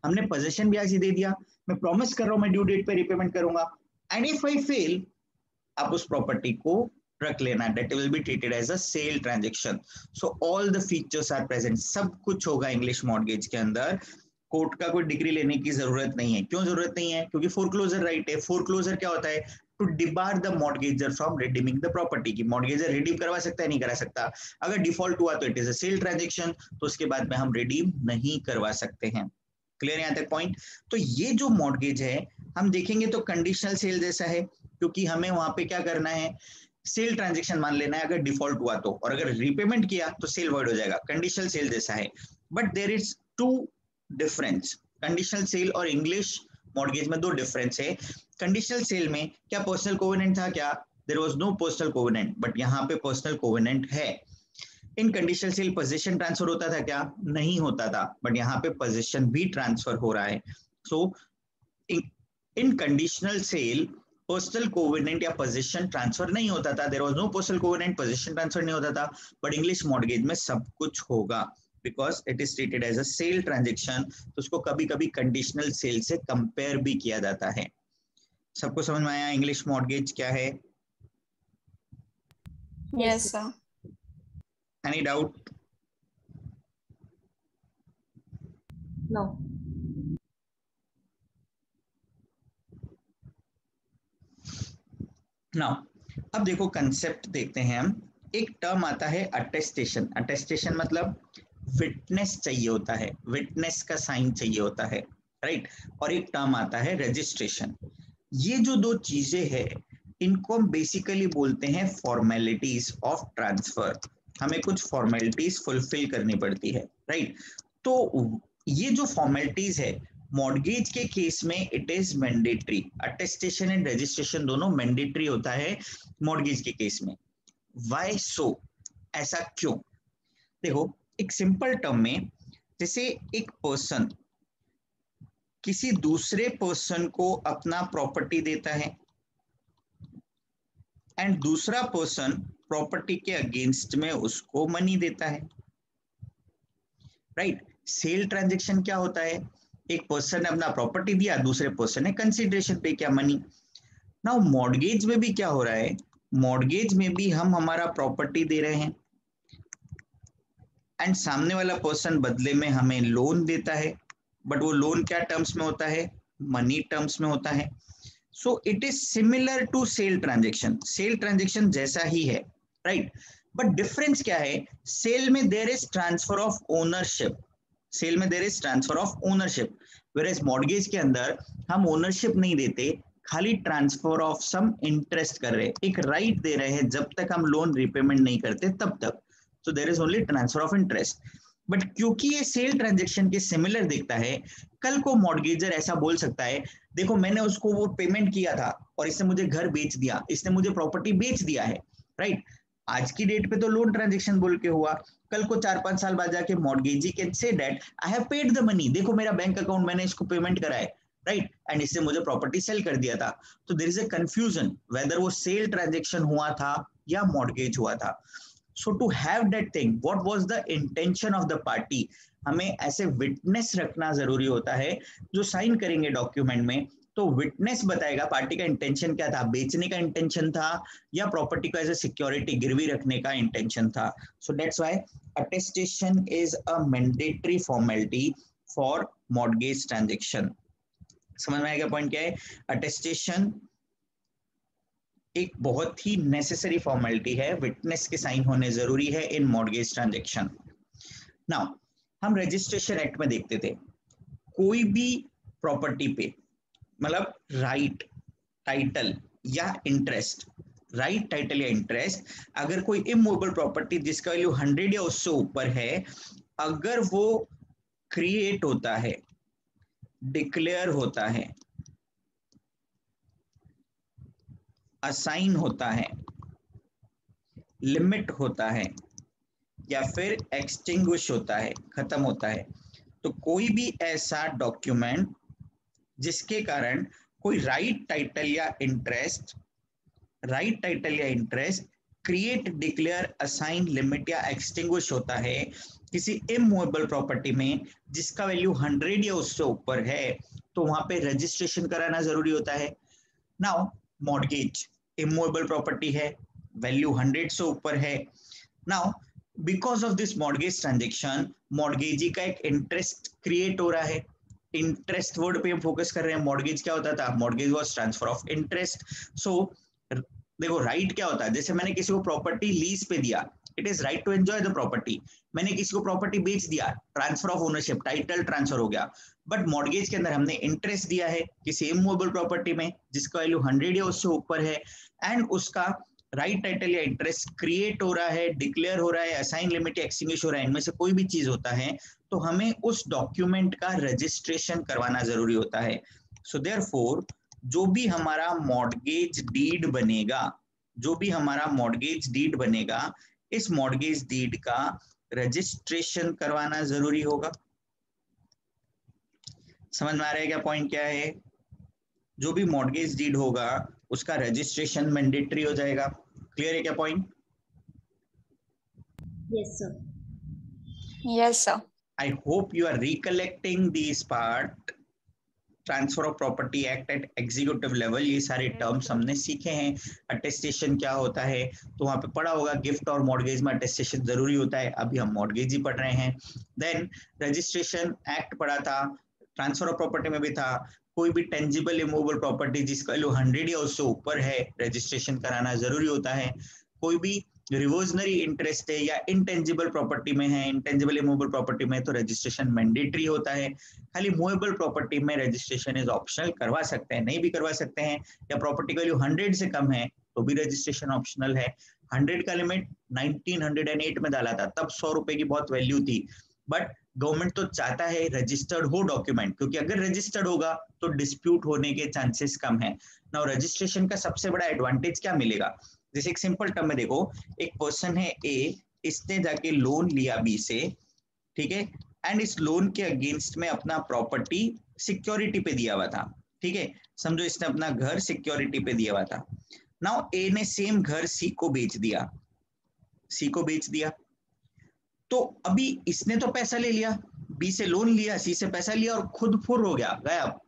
[SPEAKER 1] हमने पोजीशन भी आज ही दे दिया, मैं प्रॉमिस कर रहा हूं मैं ड्यू डेट पे रीपेमेंट करूंगा, एंड इफ आई फेल आप उस प्रॉपर्टी को रख लेना, that will be treated as a sale transaction. So all the features are present, सब कुछ होगा इंग्लिश मॉर्गेज के अंदर। कोर्ट का कोई डिग्री लेने की जरूरत नहीं है, क्यों जरूरत नहीं है, क्योंकि फोरक्लोजर राइट है। फोरक्लोजर क्या होता है, to debar the mortgagor from redeeming the property, की मॉर्गेजर रिडीम करवा सकता है नहीं करा सकता, अगर डिफॉल्ट हुआ तो it is a sale transaction, तो उसके बाद में हम रिडीम नहीं करवा सकते हैं। क्लियर यहाँ तक पॉइंट। तो ये जो मॉर्गेज है हम देखेंगे तो कंडीशनल सेल जैसा है, क्योंकि हमें वहां पे क्या करना है, सेल ट्रांजैक्शन मान लेना है, अगर डिफॉल्ट हुआ तो, और अगर रीपेमेंट किया तो सेल वॉइड हो जाएगा, कंडीशनल सेल जैसा है। But there is two difference, conditional sale और इंग्लिश मॉर्गेज में दो डिफरेंस है। कंडीशनल सेल में क्या पर्सनल कोवेनेंट था, क्या, there was no personal covenant, but यहाँ पे पर्सनल कोवेनेंट है। In conditional sale possession transfer होता था क्या, नहीं होता था, बट यहाँ पे पोजीशन भी ट्रांसफर हो रहा है। So in conditional sale personal covenant या पोजीशन ट्रांसफर नहीं होता था, there was no personal covenant, possession transfer नहीं होता था, बट इंग्लिश मॉर्गेज में सब कुछ होगा, because it is treated as a sale transaction, तो उसको कभी कभी कंडीशनल सेल से कंपेयर भी किया जाता है। सबको समझ में आया इंग्लिश मॉर्गेज क्या है?
[SPEAKER 2] Yes, sir.
[SPEAKER 1] Any doubt?
[SPEAKER 3] No.
[SPEAKER 1] Now अब देखो कंसेप्ट देखते हैं हम। एक टर्म आता है अटेस्टेशन। अटेस्टेशन मतलब विटनेस चाहिए होता है, विटनेस का साइन चाहिए होता है, राइट। और एक टर्म आता है रजिस्ट्रेशन। ये जो दो चीजें हैं इनको हम बेसिकली बोलते हैं फॉर्मेलिटीज ऑफ ट्रांसफर। हमें कुछ फॉर्मेलिटीज फुलफिल करनी पड़ती है, राइट। तो ये जो फॉर्मेलिटीज है मॉर्गेज के केस में it is mandatory. Attestation and registration दोनों मैंडेटरी होता है मॉर्गेज के केस में। Why so? ऐसा क्यों? देखो एक सिंपल टर्म में, जैसे एक पर्सन किसी दूसरे पर्सन को अपना प्रॉपर्टी देता है एंड दूसरा पर्सन प्रॉपर्टी के अगेंस्ट में उसको मनी देता है, राइट। सेल ट्रांजैक्शन क्या होता है? एक पर्सन ने अपना प्रॉपर्टी दिया, दूसरे पर्सन ने कंसिडरेशन पे किया, मनी। नाउ मॉर्गेज में भी क्या हो रहा है? मॉर्गेज में भी हम हमारा प्रॉपर्टी दे रहे हैं एंड सामने वाला पर्सन बदले में हमें लोन देता है, बट वो लोन क्या टर्म्स में होता है? मनी टर्म्स में होता है। So it is similar to sale transaction. Sale transaction जैसा ही है, राइट। बट डिफरेंस क्या है? सेल में there is transfer of ownership. Sale में there is transfer of ownership, whereas mortgage के अंदर हम ओनरशिप नहीं देते, खाली ट्रांसफर ऑफ सम इंटरेस्ट कर रहे हैं, एक राइट दे रहे हैं जब तक हम लोन रिपेमेंट नहीं करते तब तक। So there is only transfer of interest. But क्योंकि ये सेल ट्रांजेक्शन के सिमिलर दिखता है, कल को मॉर्गेजर ऐसा बोल सकता है देखो मैंने उसको वो पेमेंट किया था और इसने मुझे घर बेच दिया, इसने मुझे प्रॉपर्टी बेच दिया है, राइट। आज की डेट पे तो लोन ट्रांजेक्शन बोल के हुआ, कल को 4-5 साल बाद जाके mortgagee can say that I have paid the money, देखो मेरा बैंक अकाउंट मैंने इसको पेमेंट करा है, राइट, एंड इससे मुझे प्रॉपर्टी सेल कर दिया था। तो there is a confusion whether वो सेल ट्रांजेक्शन हुआ था या मॉर्गेज हुआ था। So to have that thing what was the intention of the party, हमें ऐसे विटनेस रखना जरूरी होता है जो साइन करेंगे डॉक्यूमेंट में। तो विटनेस बताएगा पार्टी का इंटेंशन क्या था, बेचने का इंटेंशन था या प्रॉपर्टी को एज ए सिक्योरिटी गिरवी रखने का इंटेंशन था। सो that's why attestation is a mandatory formality for mortgage transaction. समझ में आएगा पॉइंट क्या है? अटेस्टेशन एक बहुत ही नेसेसरी फॉर्मेलिटी है, विटनेस के साइन होने जरूरी है इन मॉर्गेज ट्रांजैक्शन। नाउ हम रजिस्ट्रेशन एक्ट में देखते थे कोई भी प्रॉपर्टी पे मतलब राइट, टाइटल या इंटरेस्ट, राइट, टाइटल या इंटरेस्ट, अगर कोई इमूवेबल प्रॉपर्टी जिसका वैल्यू 100 या उससे ऊपर है, अगर वो क्रिएट होता है, डिक्लेयर होता है, असाइन होता है, लिमिट होता है या फिर एक्सटिंग्विश होता है, खत्म होता है, तो कोई भी ऐसा डॉक्यूमेंट जिसके कारण कोई राइट टाइटल या इंटरेस्ट, राइट टाइटल या interest create, declare, assign, limit या एक्सटिंग्विश होता है किसी इमूवेबल प्रॉपर्टी में जिसका वैल्यू 100 या उससे ऊपर है, तो वहां पे रजिस्ट्रेशन कराना जरूरी होता है। नाउ मॉर्गेज इमूवेबल प्रॉपर्टी है, वैल्यू 100 से ऊपर है। Now because of this mortgage transaction mortgagee का एक इंटरेस्ट क्रिएट हो रहा है। इंटरेस्ट वर्ड पे हम फोकस कर रहे हैं। मॉर्गेज क्या होता था? Mortgage was transfer of interest. So देखो राइट क्या होता है? जैसे मैंने किसी को प्रॉपर्टी लीज पे दिया, it is right to enjoy the property. मैंने किसी को प्रॉपर्टी बेच दिया, transfer of ownership, title transfer हो गया। बट मॉर्गेज के अंदर हमने इंटरेस्ट दिया है किसी इमूवेबल प्रॉपर्टी में जिसका वैल्यू 100 या उससे ऊपर है एंड उसका राइट टाइटल या इंटरेस्ट क्रिएट हो रहा है, डिक्लेयर हो रहा है, असाइन, लिमिट या एक्सटिंग्विश हो रहा है, इनमें से कोई भी चीज होता है, तो हमें उस डॉक्यूमेंट का रजिस्ट्रेशन करवाना जरूरी होता है। सो देयरफॉर जो भी हमारा मॉर्गेज डीड बनेगा, जो भी हमारा मॉर्गेज डीड बनेगा, इस मॉर्गेज डीड का रजिस्ट्रेशन करवाना जरूरी होगा। समझ में आ रहा है क्या पॉइंट क्या है? जो भी मॉर्गेज डीड होगा उसका रजिस्ट्रेशन मैंडेटरी हो जाएगा। क्लियर है क्या point?
[SPEAKER 3] Yes sir.
[SPEAKER 2] Yes, sir.
[SPEAKER 1] I hope you are recollecting this part. Transfer of property act at executive level, ये सारे टर्म्स हमने सीखे हैं। अटेस्टेशन क्या होता है तो वहां पे पढ़ा होगा, गिफ्ट और मॉर्गेज में अटेस्टेशन जरूरी होता है, अभी हम मॉर्गेज ही पढ़ रहे हैं। देन रजिस्ट्रेशन एक्ट पढ़ा था, ट्रांसफर ऑफ प्रॉपर्टी में भी था, कोई भी टेंजिबल इमूवेबल प्रॉपर्टी जिसका वैल्यू 100 या उससे ऊपर है रजिस्ट्रेशन कराना जरूरी होता है। कोई भी रिवर्सनरी इंटरेस्ट है या इंटेंजिबल प्रॉपर्टी में है, इंटेंजिबल इमूवेबल प्रॉपर्टी में, तो रजिस्ट्रेशन मैंडेटरी होता है। खाली मूवेबल प्रॉपर्टी में रजिस्ट्रेशन इज ऑप्शनल, करवा सकते हैं, नहीं भी करवा सकते हैं, या प्रॉपर्टी का वैल्यू 100 से कम है तो भी रजिस्ट्रेशन ऑप्शनल है। 100 का लिमिट 1908 में डाला था, तब 100 रुपए की बहुत वैल्यू थी, बट गवर्नमेंट तो चाहता है रजिस्टर्ड हो डॉक्यूमेंट, क्योंकि अगर रजिस्टर्ड होगा तो डिस्प्यूट होने के चांसेस कम है। नाउ रजिस्ट्रेशन का सबसे बड़ा एडवांटेज क्या मिलेगा, जैसे एक सिंपल टर्म में देखो, एक पर्सन है ए, इसने जाके लोन लिया बी से, ठीक है, एंड इस लोन के अगेंस्ट में अपना प्रॉपर्टी सिक्योरिटी पे दिया हुआ था, ठीक है, समझो इसने अपना घर सिक्योरिटी पे दिया हुआ था। नाउ ए ने सेम घर सी को बेच दिया, सी को बेच दिया, तो अभी इसने तो पैसा ले लिया, बी से लोन लिया, सी से पैसा लिया और खुद फुर हो गया, गायब,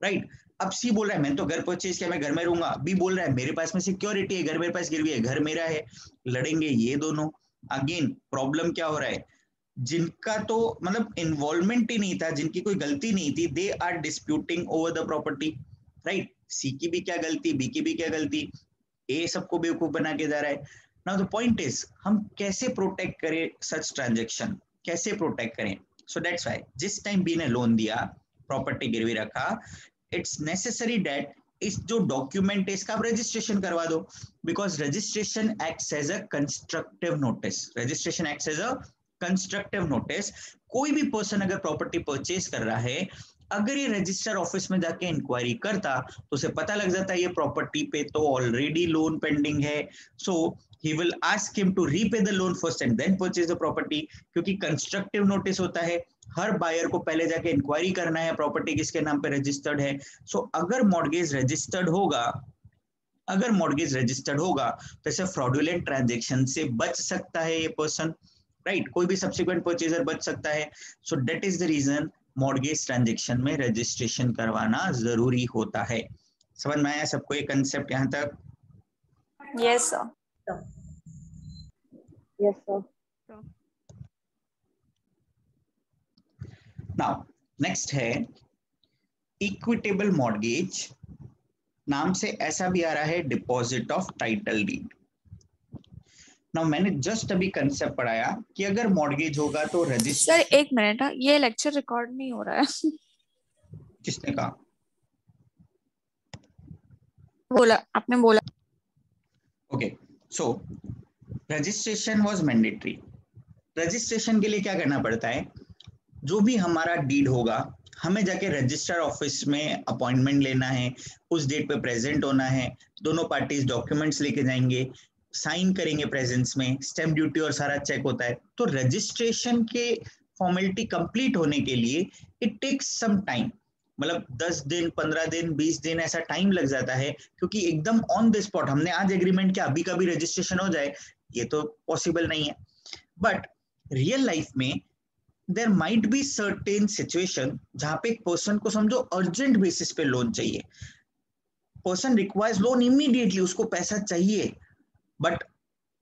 [SPEAKER 1] राइट। अब सी बोल रहा है मैंने तो घर परचेज किया, मैं घर में रहूंगा, बी बोल रहा है मेरे पास में सिक्योरिटी है, घर मेरे पास गिरवी है, घर मेरा है, लड़ेंगे ये दोनों। अगेन प्रॉब्लम क्या हो रहा है, जिनका तो मतलब इन्वॉल्वमेंट ही नहीं था, जिनकी कोई गलती नहीं थी, they are disputing over the property, right. C की भी क्या गलती, बी की भी क्या गलती, ए सबको बेवकूफ बना के जा रहा है। नाउ द पॉइंट इज हम कैसे प्रोटेक्ट करें सच ट्रांजेक्शन, कैसे प्रोटेक्ट करें। सो दैट्स व्हाई जिस टाइम बी ने लोन दिया, प्रॉपर्टी गिरवी रखा, इट्स नेसेसरी दैट इस जो डॉक्यूमेंट है इसका आप रजिस्ट्रेशन करवा दो, because registration acts as a constructive notice, registration acts as a constructive notice. कोई भी पर्सन अगर प्रॉपर्टी परचेज कर रहा है, अगर ये रजिस्टर ऑफिस में जाके इंक्वायरी करता तो उसे पता लग जाता है ये प्रॉपर्टी पे तो ऑलरेडी लोन पेंडिंग है, सो he will ask him to repay the loan first and then purchase the property, क्योंकि कंस्ट्रक्टिव नोटिस होता है, हर बायर को पहले जाके इंक्वायरी करना है प्रॉपर्टी किसके नाम पे रजिस्टर्ड है। सो अगर मॉर्गेज रजिस्टर्ड होगा, अगर मॉर्गेज रजिस्टर्ड होगा तो ऐसे फ्रॉडुलेंट ट्रांजैक्शन से बच सकता है ये पर्सन, राइट, कोई भी सब्सिक्वेंट परचेजर बच सकता है। So that is the reason mortgage transaction में रजिस्ट्रेशन करवाना जरूरी होता है। समझ में आया सबको ये कंसेप्ट यहाँ तक?
[SPEAKER 2] Yes sir.
[SPEAKER 4] Yes, sir.
[SPEAKER 1] Now, next है इक्विटेबल मॉर्गेज, नाम से ऐसा भी आ रहा है deposit of title deed. Now मैंने जस्ट अभी कंसेप्ट पढ़ाया कि अगर मॉर्गेज होगा तो रजिस्टर।
[SPEAKER 2] सर एक मिनट, ये लेक्चर रिकॉर्ड नहीं हो रहा है।
[SPEAKER 1] किसने कहा?
[SPEAKER 2] बोला, आपने बोला।
[SPEAKER 1] Okay, so registration was mandatory. Registration के लिए क्या करना पड़ता है, जो भी हमारा डीड होगा हमें जाके रजिस्टर ऑफिस में अपॉइंटमेंट लेना है, उस डेट पे प्रेजेंट होना है, दोनों पार्टीज डॉक्यूमेंट्स लेके जाएंगे, साइन करेंगे प्रेजेंस में, स्टैम्प ड्यूटी और सारा चेक होता है। तो रजिस्ट्रेशन के फॉर्मेलिटी कंप्लीट होने के लिए इट टेक्स सम टाइम, मतलब 10 दिन 15 दिन 20 दिन ऐसा टाइम लग जाता है, क्योंकि एकदम ऑन द स्पॉट हमने आज एग्रीमेंट किया अभी कभी रजिस्ट्रेशन हो जाए ये तो पॉसिबल नहीं है। बट रियल लाइफ में there might be certain situation जहां पे एक पर्सन को समझो अर्जेंट बेसिस पे लोन चाहिए, पर्सन रिक्वायर्स लोन इमीडिएटली, उसको पैसा चाहिए, बट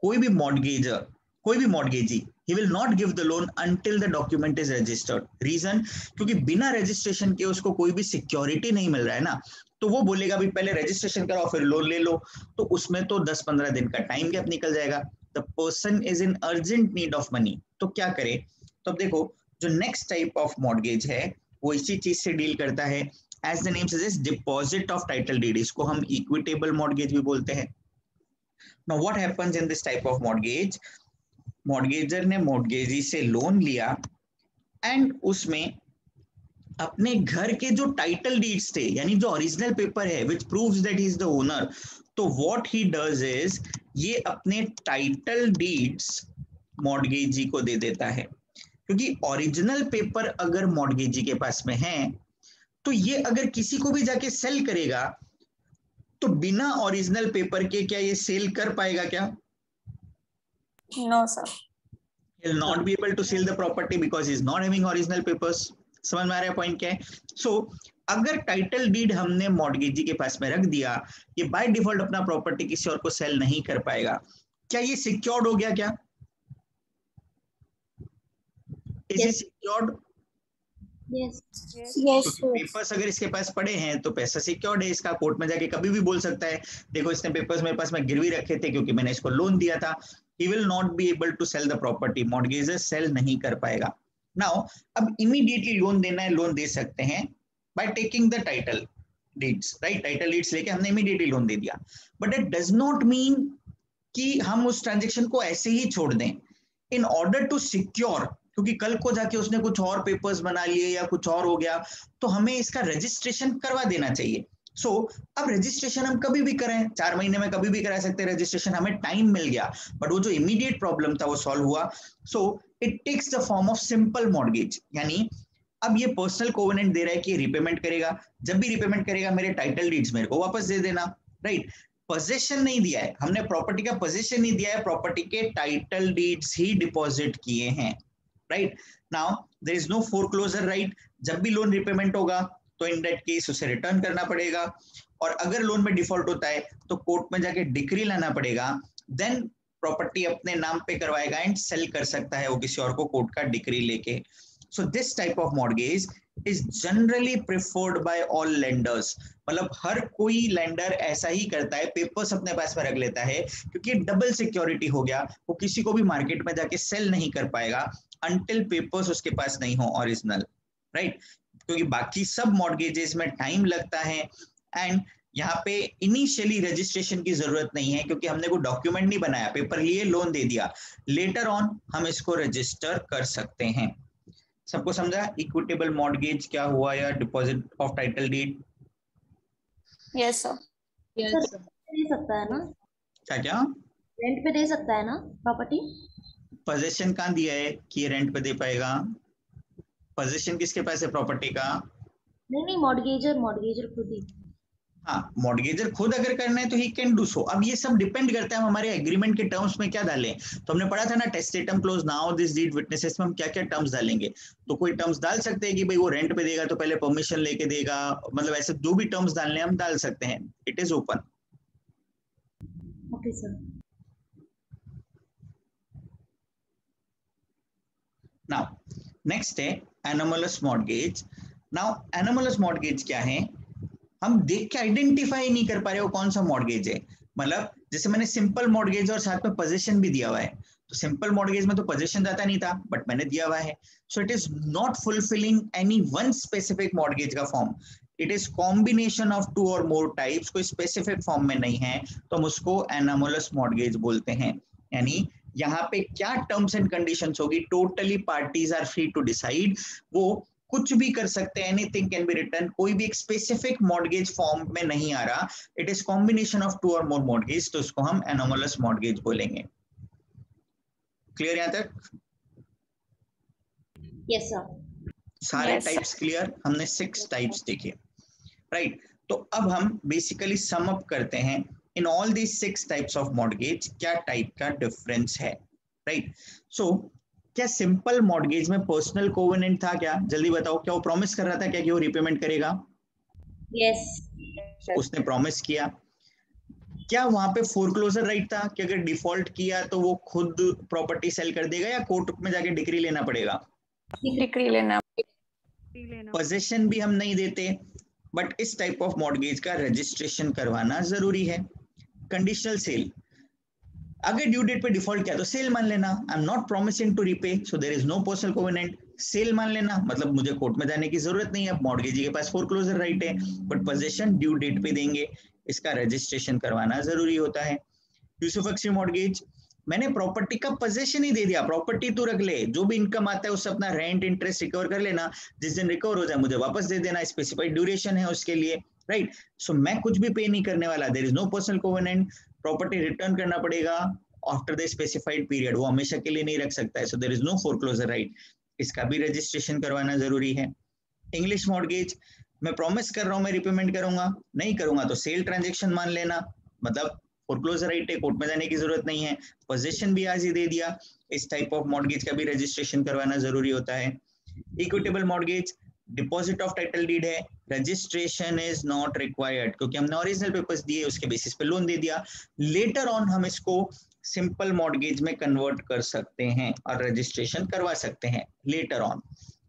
[SPEAKER 1] कोई भी मॉर्गेजर, कोई भी mortgagee, he will not give the loan until the document is registered। Reason, क्योंकि बिना रजिस्ट्रेशन के उसको कोई भी सिक्योरिटी नहीं मिल रहा है ना, तो वो बोलेगा भी पहले रजिस्ट्रेशन कराओ फिर लोन ले लो, तो उसमें तो 10-15 दिन का टाइम गैप निकल जाएगा। The person is in urgent need of money, तो क्या करे? तो अब देखो जो नेक्स्ट टाइप ऑफ मॉर्गेज है वो इसी चीज से डील करता है, as the name suggest deposit of title deed, इसको हम इक्विटेबल मॉर्गेज भी बोलते हैं। Now what happens in this type of mortgage, mortgager ने मॉर्गेजी से लोन लिया एंड उसमें अपने घर के जो टाइटल डीड्स थे, यानी जो ओरिजिनल पेपर है which proves that he is the owner, तो व्हाट ही डज इज ये अपने टाइटल डीड्स मॉर्गेजी को दे देता है, क्योंकि ओरिजिनल पेपर अगर मॉर्गेजी के पास में है तो ये अगर किसी को भी जाके सेल करेगा तो बिना ओरिजिनल पेपर के क्या ये सेल कर पाएगा क्या?
[SPEAKER 2] No sir.
[SPEAKER 1] He will not be able to sell the property because he is not having original papers। समझ में आ रहा है पॉइंट क्या है? सो अगर टाइटल डीड हमने मॉर्गेजी के पास में रख दिया, ये बाय डिफॉल्ट अपना प्रॉपर्टी किसी और को सेल नहीं कर पाएगा, क्या ये सिक्योर्ड हो गया? क्या is it secured?
[SPEAKER 3] Yes
[SPEAKER 1] papers अगर इसके पास पड़े हैं तो पैसा सिक्योर्ड है इसका, कोर्ट में जाके कभी भी बोल सकता है देखो इसने पेपर्स मेरे पास में गिरवी रखे थे क्योंकि मैंने इसको लोन दिया था। He will not be able to sell the property, mortgager sell नहीं कर पाएगा। नाउ अब इमीडिएटली लोन देना है, लोन दे सकते हैं by taking the title deeds, right? Title deeds लेके हमने इमीडिएटली लोन दे दिया, but it does not mean कि हम उस ट्रांजेक्शन को ऐसे ही छोड़ दें। इन ऑर्डर टू सिक्योर, क्योंकि कल को जाके उसने कुछ और पेपर्स बना लिए या कुछ और हो गया, तो हमें इसका रजिस्ट्रेशन करवा देना चाहिए। सो अब रजिस्ट्रेशन हम कभी भी करें, 4 महीने में कभी भी करा सकते हैं रजिस्ट्रेशन, हमें टाइम मिल गया, बट वो जो इमीडिएट प्रॉब्लम था वो सॉल्व हुआ। So it takes the form of simple mortgage, यानी अब ये पर्सनल कोवेनेंट दे रहा है कि रिपेमेंट करेगा, जब भी रिपेमेंट करेगा मेरे टाइटल डीड्स मेरे को वापस दे देना, राइट? पोजीशन नहीं दिया है हमने, प्रॉपर्टी का पोजीशन नहीं दिया है, प्रॉपर्टी के टाइटल डीड्स ही डिपॉजिट किए हैं, right? Now there is no foreclosure right, जब भी लोन रिपेमेंट होगा तो इन दैट केस उसे रिटर्न करना पड़ेगा, और अगर लोन में डिफॉल्ट होता है तो कोर्ट में जाके डिक्री लाना पड़ेगा, देन प्रॉपर्टी अपने नाम पे करवाएगा एंड सेल कर सकता है वो किसी और को कोर्ट का डिक्री लेके। So this type of mortgage is generally preferred bye all lenders, मतलब हर कोई लेंडर ऐसा ही करता है, पेपर्स अपने पास में रख लेता है क्योंकि डबल सिक्योरिटी हो गया, वो किसी को भी मार्केट में जाके सेल नहीं कर पाएगा अनटिल पेपर्स उसके पास नहीं हो ओरिजिनल, राइट? क्योंकि बाकी सब मॉर्गेजेस में टाइम लगता है एंड यहाँ पे इनिशियली रजिस्ट्रेशन की जरूरत नहीं है क्योंकि हमने कोई डॉक्यूमेंट नहीं बनाया, पेपर लिए लोन दे दिया, लेटर ऑन हम इसको रजिस्टर कर सकते हैं। सबको समझा इक्विटेबल मॉर्गेज क्या हुआ या deposit of title deed?
[SPEAKER 2] Yes sir.
[SPEAKER 3] दे सकता है ना?
[SPEAKER 1] क्या क्या
[SPEAKER 3] रेंट पे दे सकता है ना प्रॉपर्टी?
[SPEAKER 1] पोजीशन कहाँ दिया है कि रेंट पे दे पाएगा? पोजीशन किसके पास है प्रॉपर्टी का?
[SPEAKER 3] नहीं मॉर्गेजर खुद ही।
[SPEAKER 1] हाँ, मॉर्गेजर खुद अगर करना है तो ही कैन डू सो। अब ये सब डिपेंड करता है हम हमारे एग्रीमेंट के टर्म्स में क्या डालें। तो हमने पढ़ा था ना testatum clause, now this deed witnesses में हम क्या क्या टर्म्स डालेंगे। तो कोई टर्म्स डाल सकते हैं कि भाई वो रेंट पे देगा तो पहले परमिशन लेके देगा, मतलब ऐसे जो भी टर्म्स डालने हम डाल सकते हैं, it is open.
[SPEAKER 3] Okay sir.
[SPEAKER 1] Now next है anomalous mortgage. Now anomalous mortgage क्या है, हम देख के आइडेंटिफाई नहीं कर पा रहे हो कौन सा मॉर्गेज है। मतलब जैसे मैंने सिंपल मॉर्गेज और साथ में पोजीशन भी दिया हुआ है, तो सिंपल मॉर्गेज में तो पोजीशन जाता नहीं था बट मैंने दिया हुआ है, so it is not fulfilling any one specific mortgage का form, it is combination of 2 और मोर टाइप्स, कोई स्पेसिफिक फॉर्म में नहीं है, तो हम उसको एनोमलस मॉर्गेज बोलते हैं। यानी यहाँ पे क्या टर्म्स एंड कंडीशंस होगी, totally parties are free to decide, वो कुछ भी कर सकते हैं, एनीथिंग कैन बी रिटन, कोई भी एक स्पेसिफिक मॉर्गेज फॉर्म में नहीं आ रहा, इट इज कॉम्बिनेशन ऑफ 2 और मोर मॉर्गेज, तो उसको हम एनोमलस मॉर्गेज बोलेंगे। क्लियर यहां तक?
[SPEAKER 3] Yes sir.
[SPEAKER 1] सारे टाइप्स क्लियर? हमने 6 टाइप्स देखे, राइट? तो अब हम बेसिकली सम अप करते हैं in all these 6 types of mortgage क्या टाइप का डिफरेंस है, राइट? सो क्या सिंपल मॉर्गेज में पर्सनल कोवेनेंट था क्या? जल्दी बताओ, क्या वो प्रॉमिस कर रहा था क्या कि वो रिपेमेंट करेगा?
[SPEAKER 3] यस।
[SPEAKER 1] उसने प्रॉमिस किया। क्या वहां पे फोरक्लोजर राइट था कि अगर डिफॉल्ट किया तो वो खुद प्रॉपर्टी सेल कर देगा या कोर्ट में जाके डिक्री लेना पड़ेगा?
[SPEAKER 2] डिक्री लेना।
[SPEAKER 1] पोजीशन भी हम नहीं देते, बट इस टाइप ऑफ मॉर्गेज का रजिस्ट्रेशन करवाना जरूरी है। कंडीशनल सेल, अगर ड्यू डेट पे डिफॉल्ट किया तो सेल मान लेना, I am not promising to repay, so there is no personal covenant, sale मान लेना, मतलब मुझे कोर्ट में जाने की जरूरत नहीं है, मॉर्गेजी के पास फोरक्लोजर राइट है, बट पोजीशन ड्यू डेट पे देंगे, इसका रजिस्ट्रेशन करवाना जरूरी होता है। यूसुफक्सी मॉर्गेज, मैंने प्रॉपर्टी का पोजीशन ही दे दिया, प्रॉपर्टी तू रख ले, जो भी इनकम आता है उससे अपना रेंट इंटरेस्ट रिकवर कर लेना, जिस दिन रिकवर हो जाए मुझे वापस दे देना, स्पेसिफाइड ड्यूरेशन है उसके लिए, राइट? सो मैं कुछ भी पे नहीं करने वाला, there is no personal covenant, property return करना पड़ेगा आफ्टर द स्पेसिफाइड पीरियड, वो हमेशा के लिए नहीं रख सकता है, so there is no foreclosure right, इसका भी रजिस्ट्रेशन करवाना जरूरी है। इंग्लिश मॉर्गेज, मैं प्रॉमिस कर रहा हूं मैं रिपेमेंट करूंगा, नहीं करूंगा तो सेल ट्रांजैक्शन मान लेना, मतलब फोरक्लोजर राइट है, कोर्ट में जाने की जरूरत नहीं है, पोजीशन भी आज ही दे दिया, इस टाइप ऑफ मॉर्गेज का भी रजिस्ट्रेशन करवाना जरूरी होता है। Equitable mortgage, deposit of title deed है, रजिस्ट्रेशन इज नॉट रिक्वायर्ड क्योंकि हमने ओरिजिनल पेपर्स दिए, उसके बेसिस पे लोन दे दिया। लेटर ऑन हम इसको सिंपल मॉर्गेज में कन्वर्ट कर सकते हैं और रजिस्ट्रेशन करवा सकते हैं later on,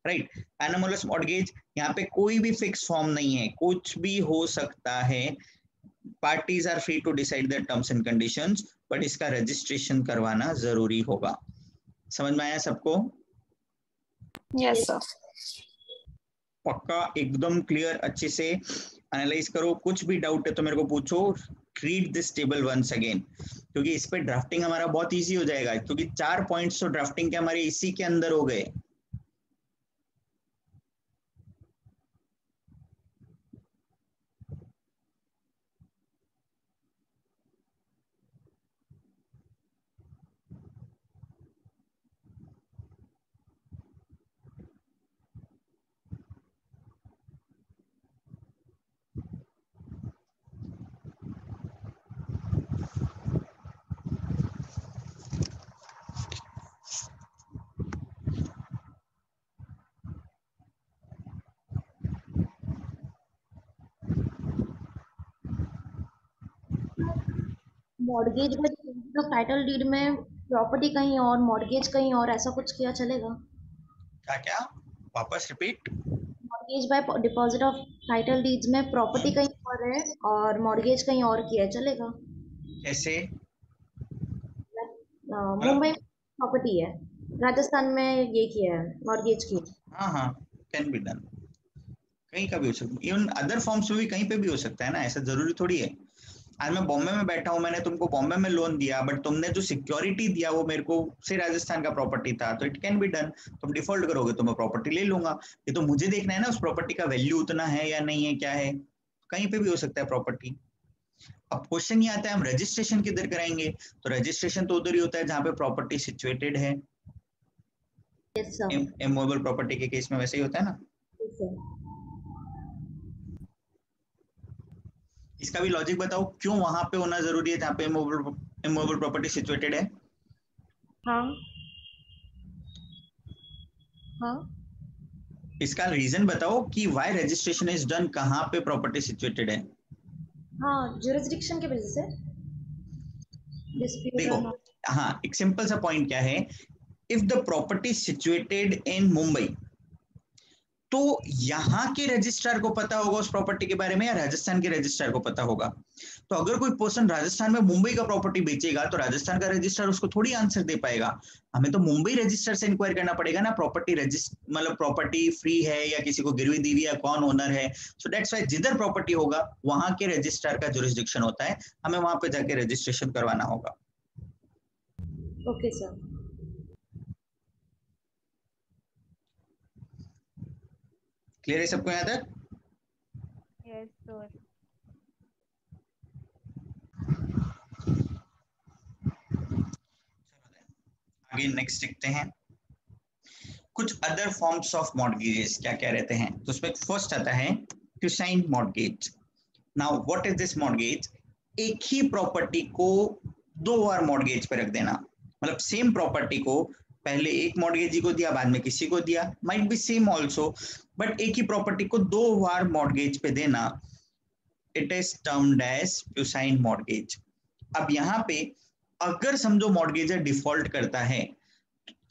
[SPEAKER 1] right. Anomalous mortgage, यहाँ पे कोई भी फिक्स फॉर्म नहीं है, कुछ भी हो सकता है, parties are free to decide the terms and conditions, but इसका रजिस्ट्रेशन करवाना जरूरी होगा। समझ में आया सबको?
[SPEAKER 2] Yes, sir.
[SPEAKER 1] पक्का एकदम क्लियर, अच्छे से एनालाइज करो, कुछ भी डाउट है तो मेरे को पूछो। Read this table once again, क्योंकि इस पे ड्राफ्टिंग हमारा बहुत इजी हो जाएगा, क्योंकि 4 पॉइंट्स तो ड्राफ्टिंग के हमारे इसी के अंदर हो गए।
[SPEAKER 3] मॉर्गेज में तो टाइटल डीड में प्रॉपर्टी कहीं और, मॉर्गेज कहीं और, ऐसा कुछ किया चलेगा?
[SPEAKER 1] क्या क्या? वापस repeat.
[SPEAKER 3] Mortgage bye deposit of title deeds में प्रॉपर्टी कहीं और है और मॉर्गेज कहीं और किया चलेगा?
[SPEAKER 1] कैसे?
[SPEAKER 3] मुंबई में प्रॉपर्टी है, राजस्थान में ये किया है, मॉर्गेज की।
[SPEAKER 1] हाँ हाँ, कैन बी डन, कहीं का भी हो सकता है, इवन अदर फॉर्म्स में भी कहीं पे भी हो सकता है ना, ऐसा जरूरी थोड़ी है। आज मैं बॉम्बे में बैठा हूँ, मैंने तुमको बॉम्बे में लोन दिया, बट तुमने जो सिक्योरिटी दिया वो मेरे को से राजस्थान का प्रॉपर्टी था, तो इट कैन बी डन। तुम डिफॉल्ट करोगे तो मैं प्रॉपर्टी ले लूंगा, ये तो मुझे देखना है ना उस प्रॉपर्टी का वैल्यू उतना है या नहीं है, क्या है, कहीं पे भी हो सकता है प्रॉपर्टी। अब क्वेश्चन ये आता है हम रजिस्ट्रेशन किधर कराएंगे, तो रजिस्ट्रेशन तो उधर ही होता है जहाँ पे प्रॉपर्टी सिचुएटेड है।
[SPEAKER 3] Yes sir.
[SPEAKER 1] इमूवेबल प्रॉपर्टी के केस में वैसे ही होता है ना। इसका भी लॉजिक बताओ, क्यों वहां पे होना जरूरी है जहाँ पे इमूवेबल प्रॉपर्टी सिचुएटेड है?
[SPEAKER 2] हाँ हाँ
[SPEAKER 1] इसका रीजन बताओ कि व्हाई रजिस्ट्रेशन इज डन, कहाँ पे प्रॉपर्टी सिचुएटेड है।
[SPEAKER 3] हाँ, जुरिस्डिक्शन की वजह से, डिस्प्यूट
[SPEAKER 1] देखो,
[SPEAKER 3] और
[SPEAKER 1] हाँ, एक सिंपल सा पॉइंट क्या है, if the property situated in Mumbai, तो यहाँ के रजिस्ट्रार को पता होगा उस प्रॉपर्टी के बारे में या राजस्थान के रजिस्ट्रार को पता होगा? तो अगर कोई पर्सन राजस्थान में मुंबई का प्रॉपर्टी बेचेगा तो राजस्थान का रजिस्ट्रार उसको थोड़ी आंसर दे पाएगा, हमें तो मुंबई रजिस्ट्रार से इंक्वायर करना पड़ेगा ना, प्रॉपर्टी रजिस्टर मतलब प्रॉपर्टी फ्री है या किसी को गिरवी दी हुई है, कौन ओनर है। सो दैट्स व्हाई जिधर प्रॉपर्टी होगा वहां के रजिस्ट्रार का जुरिस्डिक्शन होता है, हमें वहां पे जाके रजिस्ट्रेशन करवाना होगा।
[SPEAKER 3] Okay sir.
[SPEAKER 1] क्लियर है सबको यहाँ तक?
[SPEAKER 2] Yes, sir.
[SPEAKER 1] आगे नेक्स्ट देखते हैं, कुछ अदर फॉर्म्स ऑफ मॉर्गेजेस क्या क्या रहते हैं। तो उसमें फर्स्ट आता है cuisine mortgage. Now what is this mortgage? एक ही प्रॉपर्टी को दो बार मॉर्गेज पे रख देना, मतलब सेम प्रॉपर्टी को पहले एक मॉर्गेजी को दिया, बाद में किसी को दिया, might be same also, but एक ही प्रॉपर्टी को दो बार मॉर्गेज पे देना, it is termed as puisne mortgage. अब यहाँ पे अगर समझो मॉर्गेजर डिफॉल्ट करता है,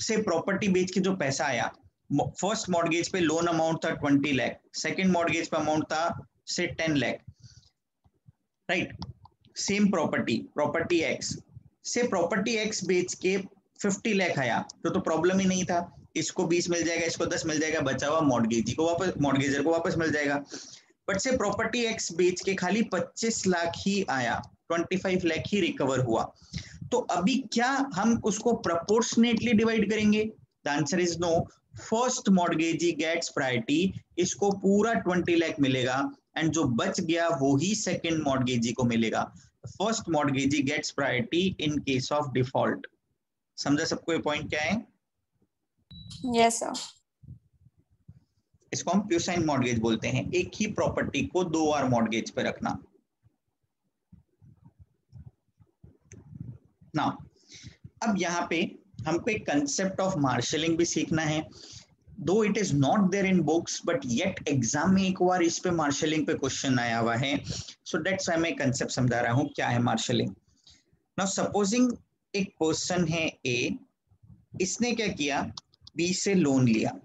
[SPEAKER 1] से प्रॉपर्टी बेच के जो पैसा आया, फर्स्ट मॉर्गेज पे लोन अमाउंट था 20 लाख, सेकंड मॉर्गेज पे अमाउंट था से 10 lakh, right. Same property x से प्रॉपर्टी एक्स बेच के 50 लाख आया, तो प्रॉब्लम ही नहीं था, इसको 20 मिल जाएगा, इसको 10 मिल जाएगा, बचा हुआ मॉर्गेजी को वापस, मॉर्गेजर को वापस मिल जाएगा। बट से प्रॉपर्टी एक्स बेच के खाली 25 लाख ही आया, 25 लाख ही रिकवर हुआ, तो अभी क्या हम उसको प्रोपोर्शनेटली डिवाइड करेंगे? The answer is no. First mortgagee gets priority, इसको पूरा 20 लाख मिलेगा, एंड जो बच गया वो ही सेकंड मॉर्गेजी को मिलेगा। First mortgagee gets priority in case of default. समझा सबको ये पॉइंट क्या है?
[SPEAKER 2] Yes, sir.
[SPEAKER 1] इसको हम क्यूसाइन मॉर्गेज बोलते हैं, एक ही प्रॉपर्टी को दो बार मॉर्गेज पे रखना। ना अब यहाँ पे हमको एक कंसेप्ट ऑफ मार्शलिंग भी सीखना है। Though it is not there in books but yet exam में एक बार इस पे मार्शलिंग पे क्वेश्चन आया हुआ है. सो दैट्स व्हाई मैं कंसेप्ट समझा रहा हूँ क्या है मार्शलिंग. नाउ सपोजिंग एक पर्सन है ए, इसने क्या किया, बी से लोन लिया.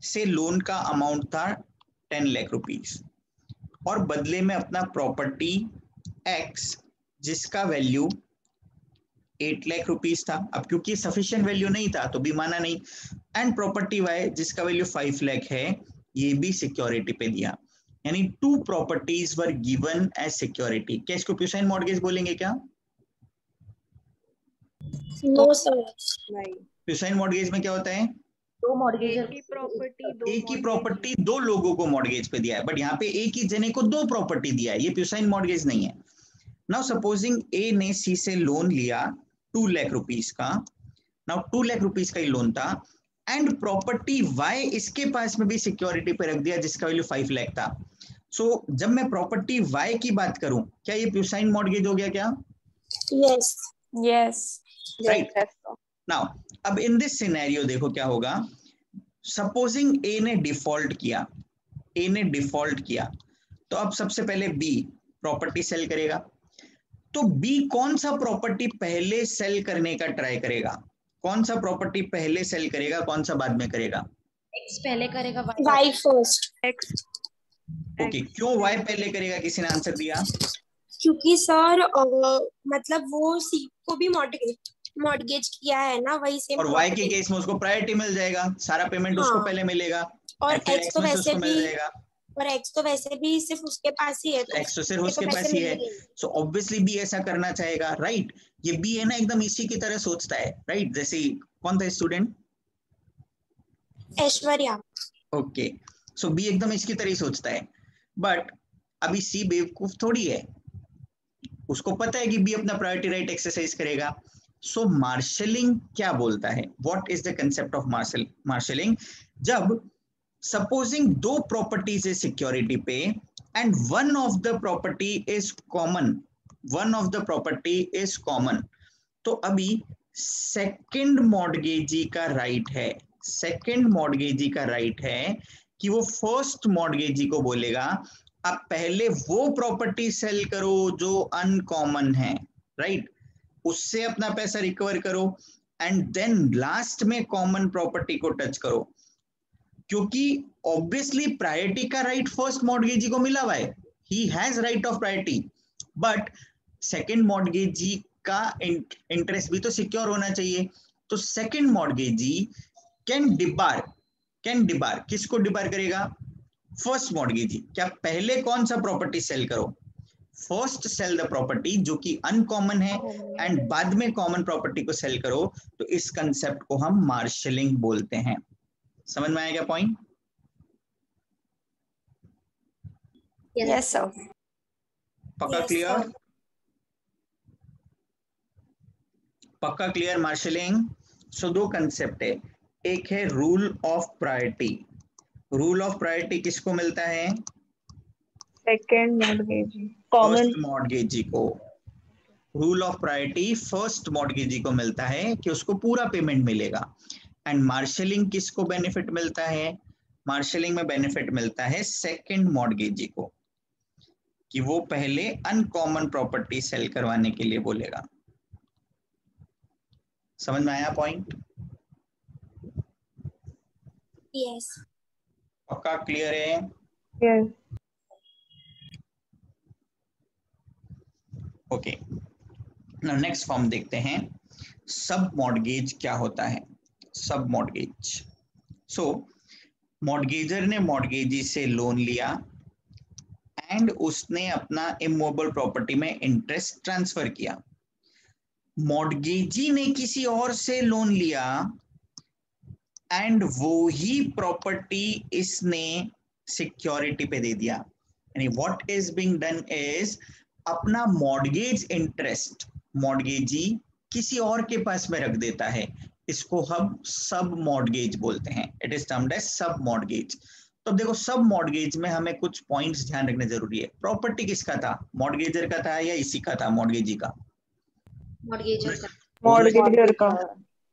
[SPEAKER 1] से लोन का अमाउंट था 10 लाख रुपीस और बदले में अपना प्रॉपर्टी एक्स जिसका वैल्यू 8 लाख रुपीस था. अब क्योंकि सफिशिएंट वैल्यू नहीं था तो भी माना नहीं. एंड प्रॉपर्टी वाई जिसका वैल्यू 5 लाख है ये भी सिक्योरिटी पे दिया. यानी two properties were given as security. क्या इसको प्यूसाइन मॉर्गेज बोलेंगे क्या?
[SPEAKER 2] No sir.
[SPEAKER 1] प्यूसाइन मॉर्गेज में क्या होता है?
[SPEAKER 3] दो मॉर्गेज
[SPEAKER 2] एक ही प्रॉपर्टी
[SPEAKER 1] एक ही प्रॉपर्टी दो लोगों को मॉर्गेज पे दिया है, बट यहाँ पे एक ही जने को दो प्रॉपर्टी दिया है. ये प्यूसाइन मॉर्गेज नहीं है. नाउ सपोजिंग ए ने सी से लोन लिया 2 लाख रुपीस का. नाउ 2 लाख रुपीस का ही लोन था एंड प्रॉपर्टी वाई इसके पास में भी सिक्योरिटी पे रख दिया जिसका वैल्यू 5 लाख था. सो जब मैं प्रॉपर्टी वाई की बात करूं क्या ये प्यूसाइन मॉर्गेज हो गया क्या?
[SPEAKER 2] यस. यस.
[SPEAKER 1] राइट. नाउ अब इन दिस सिनेरियो देखो क्या होगा. सपोजिंग ए ने डिफॉल्ट किया, ए ने डिफॉल्ट किया तो अब सबसे पहले बी प्रॉपर्टी सेल करेगा. तो बी कौन सा प्रॉपर्टी पहले सेल करने का ट्राई करेगा? कौन सा प्रॉपर्टी पहले सेल करेगा, कौन सा बाद में करेगा?
[SPEAKER 3] एक्स पहले करेगा,
[SPEAKER 2] वाई फर्स्ट.
[SPEAKER 4] एक्स.
[SPEAKER 1] ओके, क्यों वाई पहले करेगा? किसी ने आंसर दिया?
[SPEAKER 2] क्योंकि सर मतलब वो सी को भी मॉर्गेज किया है ना, वही सेम.
[SPEAKER 1] और वाई के केस में उसको प्रायोरिटी मिल जाएगा, सारा पेमेंट उसको पहले मिलेगा.
[SPEAKER 2] और
[SPEAKER 1] फिर
[SPEAKER 2] एक्स तो
[SPEAKER 1] में से
[SPEAKER 2] वैसे
[SPEAKER 1] उसको मिल
[SPEAKER 2] भी
[SPEAKER 1] जाएगा.
[SPEAKER 2] और एक्स तो वैसे भी सिर्फ उसके पास ही है, तो
[SPEAKER 1] एक्स तो सिर्फ उसके
[SPEAKER 2] पैसे
[SPEAKER 1] पास ही है.
[SPEAKER 2] मिलेंगे.
[SPEAKER 1] सो ऑब्वियसली बी ऐसा करना चाहेगा. राइट. ये बी है ना एकदम इसी की तरह सोचता है. राइट. जैसे कौन था स्टूडेंट?
[SPEAKER 2] ऐश्वर्या.
[SPEAKER 1] ओके. सो बी एकदम इसकी तरह ही सोचता है. बट अभी सी बेवकूफ थोड़ी है, उसको पता है कि बी अपना प्रायोरिटी राइट एक्सरसाइज करेगा. सो मार्शलिंग क्या बोलता है? What is the concept of marshalling? जब सपोजिंग दो प्रॉपर्टीज है सिक्योरिटी पे and one of the property is common, one of the property is common, तो अभी सेकंड मॉर्गेजी का राइट है, सेकंड मॉर्गेजी का राइट है कि वो फर्स्ट मॉर्गेजी को बोलेगा आप पहले वो प्रॉपर्टी सेल करो जो अनकॉमन है. राइट. उससे अपना पैसा रिकवर करो एंड देन लास्ट में कॉमन प्रॉपर्टी को टच करो. क्योंकि ऑब्वियसली प्रायोरिटी का राइट फर्स्ट मॉर्गेजी को मिला हुआ है, he has right of priority, but second mortgagee का इंटरेस्ट भी तो सिक्योर होना चाहिए. तो सेकंड मॉर्गेजी कैन डिबार किसको डिबार करेगा? First mortgagee. क्या पहले कौन सा प्रॉपर्टी सेल करो? फर्स्ट सेल द प्रॉपर्टी जो कि अनकॉमन है एंड बाद में कॉमन प्रॉपर्टी को सेल करो. तो इस कंसेप्ट को हम मार्शलिंग बोलते हैं. समझ में आया क्या पॉइंट?
[SPEAKER 2] Yes sir.
[SPEAKER 1] पक्का क्लियर? पक्का क्लियर मार्शलिंग? सो दो कंसेप्ट है, एक है rule of priority. Rule of priority किसको मिलता है?
[SPEAKER 4] Second mortgagee, common
[SPEAKER 1] first mortgagee को. Rule of priority first mortgagee को मिलता है कि उसको पूरा पेमेंट मिलेगा. एंड मार्शलिंग किसको बेनिफिट मिलता है? मार्शलिंग में बेनिफिट मिलता है सेकंड मॉर्गेजी को कि वो पहले अनकॉमन प्रॉपर्टी सेल करवाने के लिए बोलेगा. समझ में आया पॉइंट?
[SPEAKER 2] यस.
[SPEAKER 1] पक्का क्लियर है?
[SPEAKER 4] Yes.
[SPEAKER 1] Okay. Now next form देखते हैं. सब मॉर्गेज क्या होता है? सब मॉर्गेज. सो मॉर्गेजर ने मॉर्गेजी से लोन लिया एंड उसने अपना इमूवेबल प्रॉपर्टी में इंटरेस्ट ट्रांसफर किया. मॉर्गेजी ने किसी और से लोन लिया एंड वो ही प्रॉपर्टी इसने सिक्योरिटी पे दे दिया. यानी what is being done is अपना मॉर्गेज इंटरेस्ट मॉर्गेजी किसी और के पास में रख देता है. इसको हम सब मॉर्गेज बोलते हैं. इट इज टर्म्ड एज सब मॉर्गेज. तो देखो सब मॉर्गेज में हमें कुछ पॉइंट्स ध्यान रखने जरूरी है. प्रॉपर्टी किसका था? मॉर्गेजर का था या इसी का था? मॉर्गेजी का.
[SPEAKER 3] मॉर्गेजर का.
[SPEAKER 4] मॉर्गेजर का.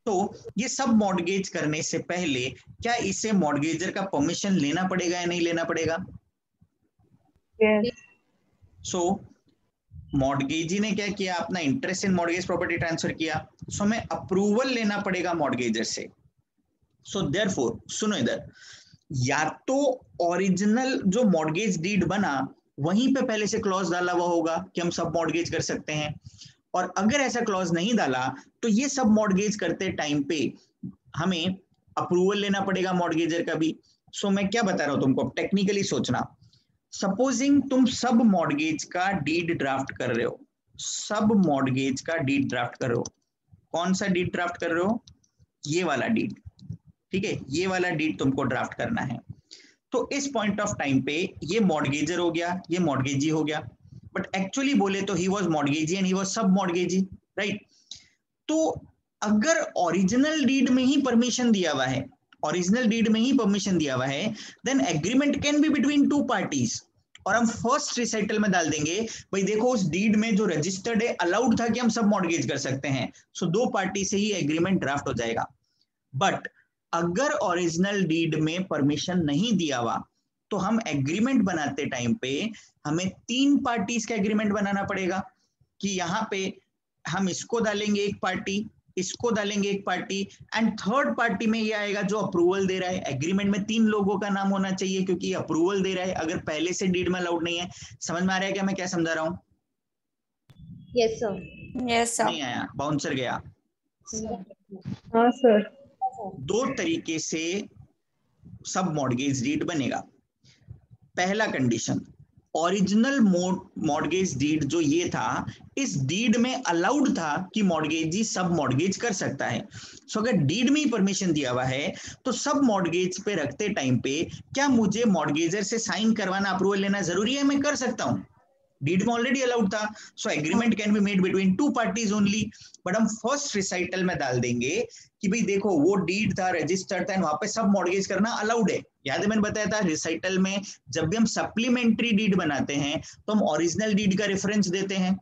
[SPEAKER 1] तो ये सब मॉर्गेज करने से पहले क्या इसे मॉर्गेजर का परमिशन लेना पड़ेगा या नहीं लेना पड़ेगा?
[SPEAKER 4] Yes.
[SPEAKER 1] सो मॉर्गेजी ने क्या किया, अपना interest in mortgage property transfer किया, सो हमें अप्रूवल लेना पड़ेगा मॉर्गेजर से। सो देयरफॉर सुनो इधर, या तो ओरिजिनल जो मॉर्गेज डीड बना वहीं पे पहले से क्लॉज डाला हुआ होगा कि हम सब मॉर्गेज कर सकते हैं, और अगर ऐसा क्लॉज नहीं डाला तो ये सब मॉर्गेज करते टाइम पे हमें अप्रूवल लेना पड़ेगा मॉर्गेजर का भी। सो मैं क्या बता रहा हूं तुमको, टेक्निकली सोचना। सपोजिंग तुम सब मॉर्गेज का डीड ड्राफ्ट कर रहे हो, सब मॉर्गेज का डीड ड्राफ्ट कर रहे हो। कौन सा डीड ड्राफ्ट कर रहे हो? ये वाला डीड, ठीक है, ये वाला डीड तुमको ड्राफ्ट करना है। तो इस पॉइंट ऑफ टाइम पे ये मॉर्गेजर हो गया, ये मॉर्गेजी हो गया, बट एक्चुअली बोले तो he was mortgagee and he was सब मॉर्गेजी, राइट? तो अगर ओरिजिनल डीड में ही परमिशन दिया हुआ है, ओरिजिनल डीड में ही परमिशन दिया हुआ है, then agreement can be between two parties, और हम फर्स्ट रिसाइटल में डाल देंगे भाई देखो उस डीड में जो रजिस्टर्ड है अलाउड था कि हम सब मॉर्गेज कर सकते हैं, सो दो पार्टी से ही एग्रीमेंट ड्राफ्ट हो जाएगा। बट अगर ओरिजिनल डीड में परमिशन नहीं दिया हुआ तो हम एग्रीमेंट बनाते टाइम पे हमें तीन पार्टीज का एग्रीमेंट बनाना पड़ेगा कि यहाँ पे हम इसको डालेंगे एक पार्टी, इसको डालेंगे एक पार्टी, एंड थर्ड पार्टी में ये आएगा जो अप्रूवल दे रहा है। एग्रीमेंट में तीन लोगों का नाम होना चाहिए क्योंकि अप्रूवल दे रहा है, अगर पहले से डीड में अलाउड नहीं है। समझ में आ रहा है क्या मैं क्या समझा रहा हूँ?
[SPEAKER 3] Yes sir.
[SPEAKER 2] Yes sir.
[SPEAKER 1] नहीं आया, बाउंसर गया।
[SPEAKER 4] हाँ सर।
[SPEAKER 1] दो तरीके से सब मॉर्गेज डीड बनेगा। पहला कंडीशन, ओरिजिनल मॉर्गेज डीड जो ये था, इस डीड में अलाउड था कि मॉर्गेजी सब मॉर्गेज कर सकता है। सो अगर डीड में ही परमिशन दिया हुआ है तो सब मॉर्गेज पे रखते टाइम पे क्या मुझे मॉर्गेजर से साइन करवाना, अप्रूवल लेना जरूरी है? मैं कर सकता हूं, डीड में ऑलरेडी अलाउड था। So agreement can be made between two parties only. But हम फर्स्ट रिसाइटल में डाल देंगे कि भाई देखो वो डीड था, रजिस्टर्ड था, वहां पे सब मॉर्गेज करना अलाउड है। याद है मैंने बताया था रिसाइटल में जब भी हम सप्लीमेंट्री डीड बनाते हैं तो हम ओरिजिनल डीड का रेफरेंस देते हैं।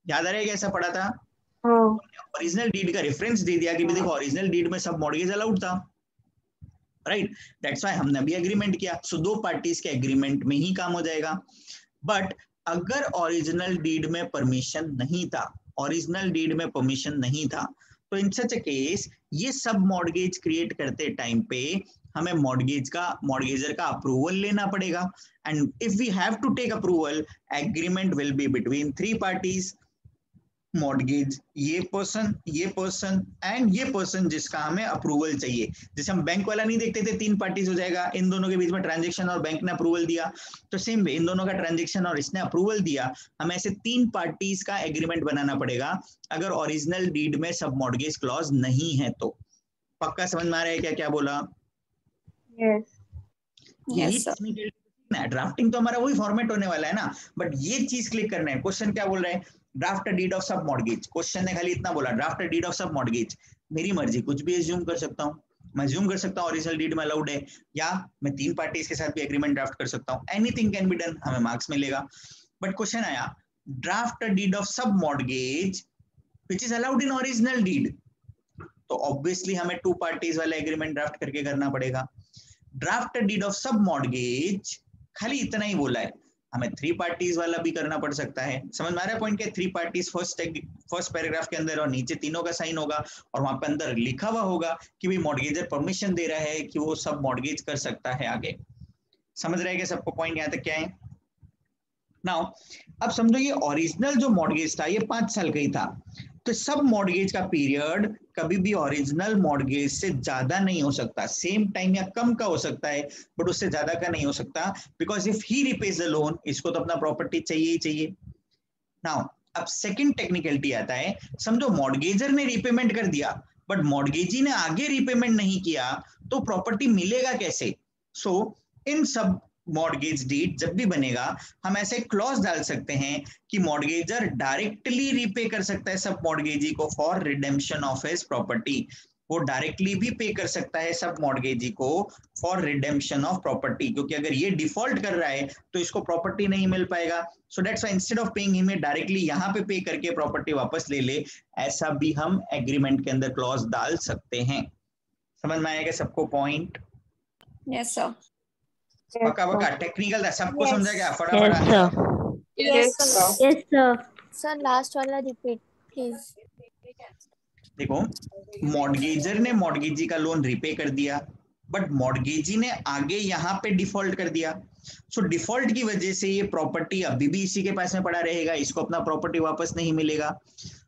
[SPEAKER 1] याद आ रहा है कैसा पढ़ा था? ओरिजिनल डीड का रेफरेंस दे दिया कि भाई देखो ओरिजिनल डीड में सब मॉर्गेज अलाउड था, राइट? दैट्स व्हाई हमने भी एग्रीमेंट किया। सो दो पार्टीज के एग्रीमेंट में ही काम हो जाएगा। बट अगर ओरिजिनल डीड में परमिशन नहीं था, ओरिजिनल डीड में परमिशन नहीं था, तो इन सच अ केस ये सब मॉर्गेज क्रिएट करते टाइम पे हमें मॉर्गेजर का अप्रूवल लेना पड़ेगा। And if we have to take approval, agreement will be between three parties, mortgage ये पर्सन एंड ये पर्सन जिसका हमें अप्रूवल चाहिए। जैसे हम बैंक वाला नहीं देखते थे, तीन पार्टीज हो जाएगा, इन दोनों के बीच में ट्रांजैक्शन और बैंक ने अप्रूवल दिया, तो सेम वे इन दोनों का ट्रांजैक्शन और इसने अप्रूवल दिया, हमें ऐसे तीन पार्टीज का एग्रीमेंट बनाना पड़ेगा अगर ओरिजिनल डीड में सब मॉर्गेज क्लॉज नहीं है तो। पक्का समझ में आ रहा है क्या क्या बोला?
[SPEAKER 2] Yes sir.
[SPEAKER 1] ड्राफ्टिंग तो हमारा वही फॉर्मेट होने वाला है ना, बट ये चीज क्लिक करना है। क्वेश्चन क्या बोल रहे हैं? Draft a deed of sub mortgage. Question ने खाली इतना बोला, draft a deed of sub mortgage. मेरी मर्जी, कुछ भी एज्यूम कर सकता हूँ। मैं अज्यूम कर सकता हूँ ओरिजिनल डीड में अलाउड है, या मैं तीन पार्टीज के साथ भी एग्रीमेंट ड्राफ्ट कर सकता हूँ। एनीथिंग कैन बी डन, हमें मार्क्स मिलेगा। बट क्वेश्चन आया draft a deed of sub mortgage which is allowed in original deed, तो ऑब्वियसली हमें टू पार्टीज वाला एग्रीमेंट ड्राफ्ट करके करना पड़ेगा। Draft a deed of sub mortgage खाली इतना ही बोला है, हमें थ्री पार्टीज वाला भी करना पड़ सकता है। समझ में आ रहा है पॉइंट? क्या थ्री पार्टीज फर्स्ट पैराग्राफ के अंदर, और नीचे तीनों का साइन होगा, और वहां पे अंदर लिखा हुआ होगा कि भाई मॉर्गेजर परमिशन दे रहा है कि वो सब मॉर्गेज कर सकता है आगे। समझ रहे हैं क्या सबको पॉइंट यहाँ तक क्या है? नाउ अब समझो ये ओरिजिनल जो मॉर्गेज था ये 5 साल का ही था, तो सब मॉर्गेज का पीरियड कभी भी ओरिजिनल मॉर्गेज से ज्यादा नहीं हो सकता, सेम टाइम या कम का हो सकता है, बट उससे ज्यादा का नहीं हो सकता, because if he रिपेज the loan, इसको तो अपना प्रॉपर्टी चाहिए ही चाहिए। नाउ अब सेकंड टेक्निकलिटी आता है, समझो मॉर्गेजर ने रीपेमेंट कर दिया बट मॉर्गेजी ने आगे रीपेमेंट नहीं किया, तो प्रॉपर्टी मिलेगा कैसे? सो इन सब मॉर्गेज डीड जब भी बनेगा हम ऐसे क्लॉज डाल सकते हैं कि मॉर्गेजर डायरेक्टली रीपे कर सकता है सब मॉर्गेजी को for redemption of his property. वो डायरेक्टली भी पे कर सकता है सब मॉर्गेजी को फॉर रिडेम्पशन ऑफ प्रॉपर्टी, क्योंकि अगर ये डिफॉल्ट कर रहा है तो इसको प्रॉपर्टी नहीं मिल पाएगा। सो that's why instead of paying him directly यहाँ पे करके प्रॉपर्टी वापस ले ले, ऐसा भी हम एग्रीमेंट के अंदर क्लॉज डाल सकते हैं। समझ में आएगा सबको पॉइंट?
[SPEAKER 5] Yes sir.
[SPEAKER 1] पक्का पक्का टेक्निकल था, सबको
[SPEAKER 2] Yes.
[SPEAKER 1] समझा गया? फटाफट answer.
[SPEAKER 2] Yes, sir.
[SPEAKER 6] Yes, sir.
[SPEAKER 7] Sir last वाला रिपीट प्लीज।
[SPEAKER 1] देखो, मॉर्गेजर ने मॉर्गेजी का लोन रिपे कर दिया, बट मॉर्गेजी ने आगे यहाँ पे डिफॉल्ट कर दिया। सो डिफॉल्ट की वजह से ये प्रॉपर्टी अभी भी इसी के पास में पड़ा रहेगा, इसको अपना प्रॉपर्टी वापस नहीं मिलेगा।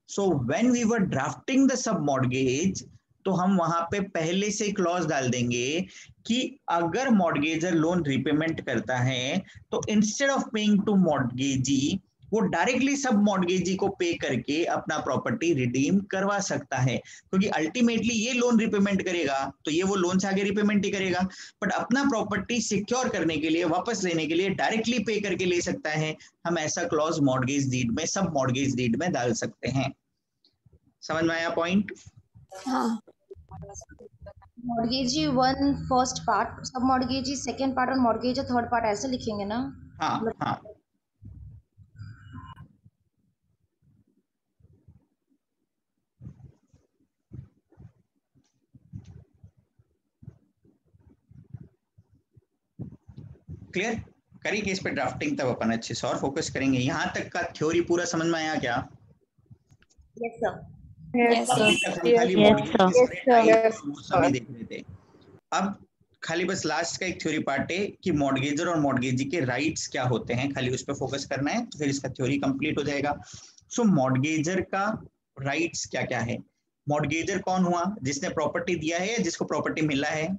[SPEAKER 1] So when we were drafting the sub mortgage, तो हम वहां पे पहले से क्लॉज डाल देंगे कि अगर मॉर्गेजर लोन रिपेमेंट करता है तो instead of paying to mortgagee, वो डायरेक्टली सब मॉर्गेजी को पे करके अपना प्रॉपर्टी रिडीम करवा सकता है, क्योंकि अल्टीमेटली ये लोन रिपेमेंट करेगा तो ये वो लोन से आगे रिपेमेंट ही करेगा, बट अपना प्रॉपर्टी सिक्योर करने के लिए, वापस लेने के लिए डायरेक्टली पे करके ले सकता है। हम ऐसा क्लॉज मॉर्गेज डीड में, सब मॉर्गेज डीड में डाल सकते हैं। समझ में आया पॉइंट?
[SPEAKER 7] हाँ।
[SPEAKER 3] मॉर्गेजी वन फर्स्ट पार्ट, सब मॉर्गेजी सेकंड पार्ट और मॉर्गेजी थर्ड पार्ट, ऐसे लिखेंगे ना?
[SPEAKER 1] हाँ हाँ। क्लियर? करेंगे इस पे ड्राफ्टिंग तब अपन अच्छे से और फोकस करेंगे। यहाँ तक का थ्योरी पूरा समझ में आया क्या?
[SPEAKER 3] Yes sir.
[SPEAKER 5] यस
[SPEAKER 1] अभी
[SPEAKER 5] सर।
[SPEAKER 1] तक हम खाली
[SPEAKER 6] Yes,
[SPEAKER 1] मॉर्गेज
[SPEAKER 6] sir.
[SPEAKER 1] के सारे
[SPEAKER 4] Yes,
[SPEAKER 1] टाइप्स
[SPEAKER 4] sir.
[SPEAKER 1] और रूल्स अभी देख रहे थे। अब खाली बस लास्ट का एक थ्योरी पार्ट है कि मॉर्गेजर और मॉर्गेजी के राइट्स क्या होते हैं, खाली उस पर फोकस करना है, तो फिर इसका थ्योरी कंप्लीट हो जाएगा। सो मॉर्गेजर का राइट्स क्या क्या है? मॉर्गेजर कौन हुआ? जिसने प्रॉपर्टी दिया है या जिसको प्रॉपर्टी मिला है?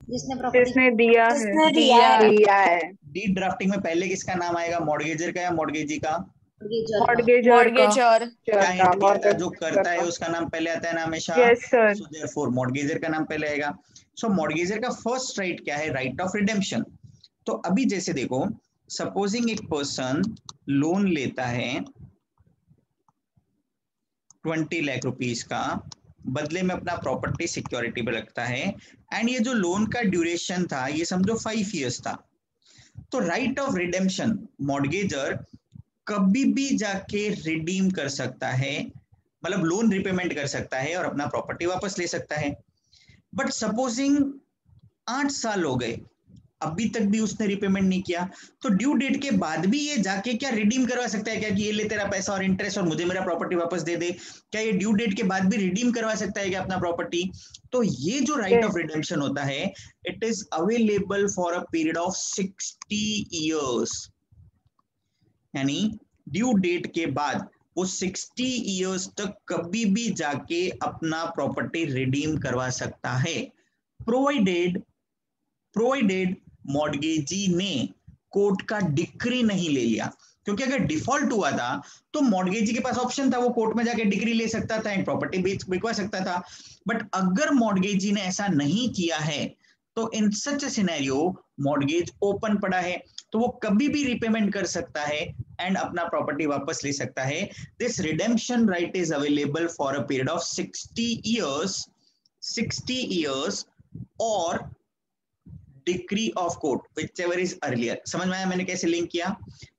[SPEAKER 3] जिसने प्रॉपर्टी
[SPEAKER 4] जिसने दिया है,
[SPEAKER 2] जिसने दिया है।
[SPEAKER 4] दिया है,
[SPEAKER 1] डीड ड्राफ्टिंग में पहले किसका नाम आएगा, मॉर्गेजर का या मॉर्गेजी का?
[SPEAKER 4] मॉर्गेजर का,
[SPEAKER 5] मॉर्गेजर।
[SPEAKER 1] क्या हिंट दिया था? जो करता है उसका नाम पहले आता है ना हमेशा?
[SPEAKER 4] Yes sir,
[SPEAKER 1] so therefore mortgagor का नाम पहले आएगा। सो मॉर्गेजर का फर्स्ट राइट क्या है? Right of redemption. तो अभी जैसे देखो, सपोजिंग एक पर्सन लोन लेता है 20 लाख रुपीस का, बदले में अपना प्रॉपर्टी सिक्योरिटी पे रखता है, एंड ये जो लोन का ड्यूरेशन था ये समझो 5 इयर्स था। तो राइट ऑफ रिडेम्पशन मॉर्गेजर कभी भी जाके रिडीम कर सकता है, मतलब लोन रिपेमेंट कर सकता है और अपना प्रॉपर्टी वापस ले सकता है। बट सपोजिंग 8 साल हो गए, अभी तक भी उसने रिपेमेंट नहीं किया, तो ड्यू डेट के बाद भी ये जाके क्या रिडीम करवा सकता है क्या, कि ये ले तेरा पैसा और इंटरेस्ट और मुझे मेरा प्रॉपर्टी वापस दे दे? क्या ये ड्यू डेट के बाद भी रिडीम करवा सकता है क्या अपना प्रॉपर्टी? तो ये जो राइट ऑफ रिडेम्पशन होता है, it is available for a period of 60 years, यानी ड्यू डेट के बाद वो 60 ईयर्स तक कभी भी जाके अपना प्रॉपर्टी रिडीम करवा सकता है, प्रोवाइडेड मॉर्गेजी ने कोर्ट का डिक्री नहीं ले लिया। क्योंकि अगर डिफॉल्ट हुआ था तो मॉर्गेजी के पास ऑप्शन था, वो कोर्ट में जाके डिक्री ले सकता था एंड प्रॉपर्टी बिकवा सकता था। बट अगर मॉर्गेजी ने ऐसा नहीं किया है तो इन सच सिनेरियो मॉर्गेज ओपन पड़ा है, तो वो कभी भी रिपेमेंट कर सकता है एंड अपना प्रॉपर्टी वापस ले सकता है। This redemption right is available for a period of 60 years और decree of court whichever is earlier. समझ में आया मैंने कैसे लिंक किया?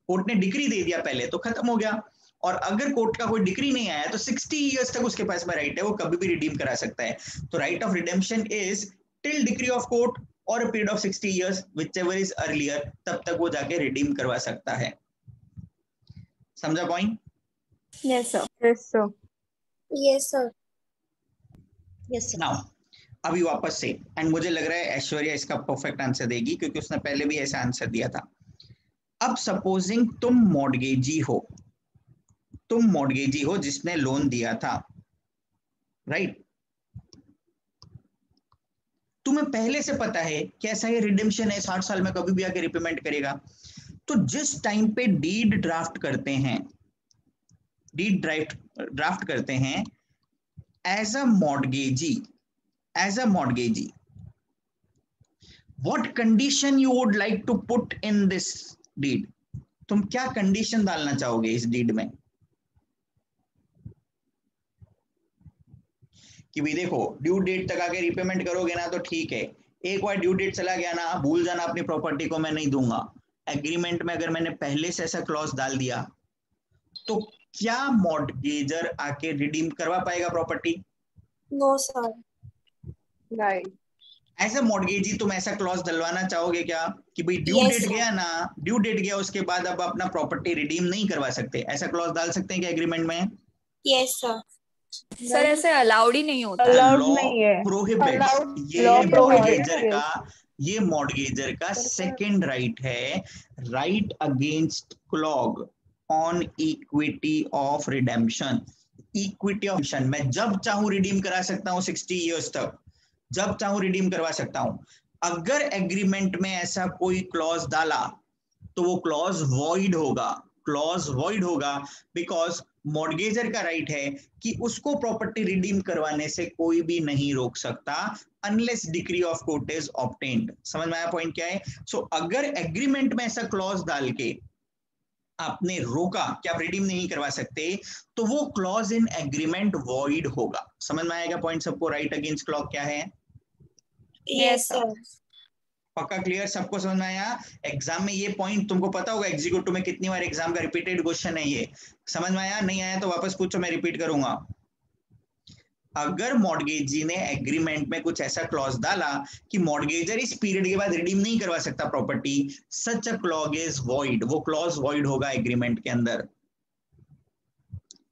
[SPEAKER 1] कोर्ट ने डिक्री दे दिया पहले तो खत्म हो गया, और अगर कोर्ट का कोई डिक्री नहीं आया तो 60 इयर्स तक उसके पास में राइट है, वो कभी भी रिडीम करा सकता है। तो right of redemption is till decree of court और a period of 60 years whichever is earlier, तब तक वो जाके रिडीम करवा सकता है। समझा point?
[SPEAKER 5] Yes sir.
[SPEAKER 4] Yes sir,
[SPEAKER 2] Yes, sir.
[SPEAKER 3] Yes sir.
[SPEAKER 1] Now अभी वापस से, एंड मुझे लग रहा है ऐश्वर्या इसका परफेक्ट आंसर देगी क्योंकि उसने पहले भी ऐसा आंसर दिया था। अब सपोजिंग तुम मॉर्गेजी हो जिसने लोन दिया था, राइट? तुम्हें पहले से पता है कैसा ये रिडेम्पशन है, 60 साल में कभी भी आके रिपेमेंट करेगा। तो जिस टाइम पे डीड ड्राफ्ट करते हैं as a mortgagee, what condition you would like to put in this deed? तुम क्या कंडीशन डालना चाहोगे इस डीड में? कि भाई देखो ड्यू डेट तक आके रिपेमेंट करोगे ना तो ठीक है, एक बार ड्यू डेट चला गया ना, भूल जाना अपनी प्रॉपर्टी को मैं नहीं दूंगा। एग्रीमेंट में अगर मैंने पहले से ऐसा क्लॉज डाल दिया तो क्या मॉर्टगेजर आके रिडीम करवा पाएगा प्रॉपर्टी?
[SPEAKER 2] No sir.
[SPEAKER 4] राइट।
[SPEAKER 1] ऐसा मॉर्टगेजी तुम ऐसा क्लॉज डलवाना चाहोगे क्या कि भाई ड्यू
[SPEAKER 2] Yes,
[SPEAKER 1] डेट
[SPEAKER 2] sir.
[SPEAKER 1] गया ना, ड्यू डेट गया उसके बाद अब अपना प्रॉपर्टी रिडीम नहीं करवा सकते, ऐसा क्लॉज डाल सकते हैं क्या एग्रीमेंट में?
[SPEAKER 2] Yes sir.
[SPEAKER 5] सर ऐसे अलाउड ही नहीं होता है।
[SPEAKER 4] अलाउड
[SPEAKER 1] लॉ
[SPEAKER 4] नहीं है।
[SPEAKER 1] प्रोहिबिट्स, ये
[SPEAKER 4] law
[SPEAKER 1] मॉर्टगेजर
[SPEAKER 4] prohibits.
[SPEAKER 1] का, ये मॉर्टगेजर का सेकंड राइट है, right against clog on equity of redemption. Equity of redemption मैं जब चाहूं रिडीम करा सकता हूं 60 इयर्स तक, जब चाहूं रिडीम करवा सकता हूं। अगर एग्रीमेंट में ऐसा कोई क्लॉज डाला तो वो क्लॉज वॉइड होगा, क्लॉज वॉइड होगा बिकॉज मॉर्गेजर का राइट है कि उसको प्रॉपर्टी रिडीम करवाने से कोई भी नहीं रोक सकता unless decree of court is obtained. समझ में आया पॉइंट क्या है? सो अगर एग्रीमेंट में ऐसा क्लॉज डाल के आपने रोका कि आप रिडीम नहीं करवा सकते तो वो क्लॉज इन एग्रीमेंट वॉइड होगा। समझ में आएगा पॉइंट सबको? राइट अगेंस्ट क्लॉग क्या है?
[SPEAKER 2] Yes sir.
[SPEAKER 1] पक्का क्लियर? सबको समझ में आया? एग्जाम में ये पॉइंट तुमको पता होगा, एग्जीक्यूटिव में कितनी बार एग्जाम का रिपीटेड क्वेश्चन है ये। समझ में आया? नहीं आया तो वापस पूछो, मैं रिपीट करूंगा। अगर मॉर्गेजी ने एग्रीमेंट में कुछ ऐसा क्लॉज डाला कि मॉर्गेजर इस पीरियड के बाद रिडीम नहीं करवा सकता property, such a clause is void, वो क्लॉज वॉइड होगा एग्रीमेंट के अंदर,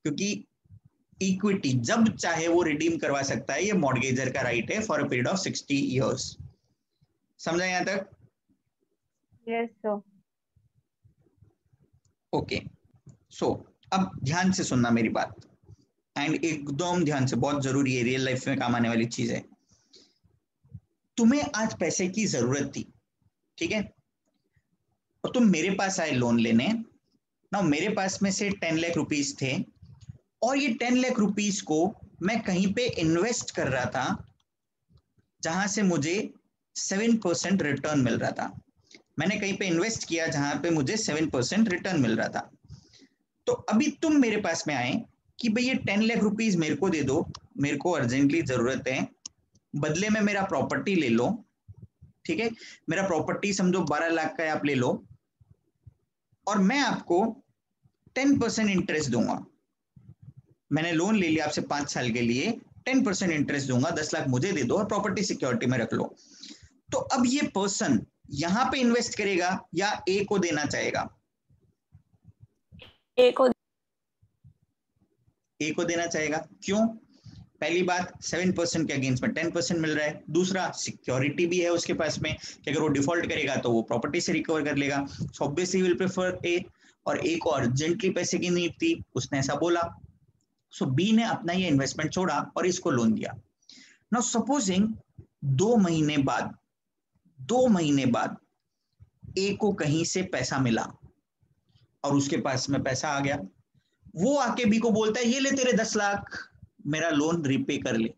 [SPEAKER 1] क्योंकि इक्विटी जब चाहे वो रिडीम करवा सकता है, ये मॉर्गेजर का राइट है for a period of 60 years. समझा यहां तक?
[SPEAKER 4] Yes sir.
[SPEAKER 1] ओके, सो अब ध्यान से सुनना मेरी बात, एंड एकदम ध्यान से, बहुत जरूरी है, रियल लाइफ में काम आने वाली चीज है। तुम्हें आज पैसे की जरूरत थी, ठीक है, और तुम मेरे पास आए लोन लेने ना। मेरे पास में से 10 लाख रुपीस थे और ये 10 लाख रुपीस को मैं कहीं पे इन्वेस्ट कर रहा था जहां से मुझे 7% रिटर्न मिल रहा था। मैंने कहीं पे इन्वेस्ट किया जहां पे मुझे 7% रिटर्न मिल रहा था। तो अभी तुम मेरे पास में आए कि भाई ये 10 लाख रुपीस मेरे को दे दो, मेरे को अर्जेंटली जरूरत है, बदले में मेरा प्रॉपर्टी ले लो, ठीक है, मेरा प्रॉपर्टी समझो 12 लाख का है, आप ले लो, और मैं आपको 10% इंटरेस्ट दूंगा। मैंने लोन ले लिया आपसे 5 साल के लिए, 10% इंटरेस्ट दूंगा, 10 लाख मुझे दे दो और प्रॉपर्टी सिक्योरिटी में रख लो। तो अब ये पर्सन यहां पे इन्वेस्ट करेगा या ए को देना चाहेगा?
[SPEAKER 5] ए को
[SPEAKER 1] देना चाहेगा। क्यों? पहली बात, 7% के अगेंस्ट में 10% मिल रहा है। दूसरा, सिक्योरिटी भी है उसके पास में कि अगर वो डिफॉल्ट करेगा तो वो प्रॉपर्टी से रिकवर कर लेगा। सो ऑब्वियसली विल प्रेफर ए, और ए को अर्जेंटली पैसे की नीड थी, उसने ऐसा बोला। सो बी ने अपना ये इन्वेस्टमेंट छोड़ा और इसको लोन दिया। नाउ सपोजिंग 2 महीने बाद ए को कहीं से पैसा मिला और उसके पास में पैसा आ गया, वो आके बी को बोलता है ये ले तेरे 10 लाख, मेरा लोन रिपे कर ले।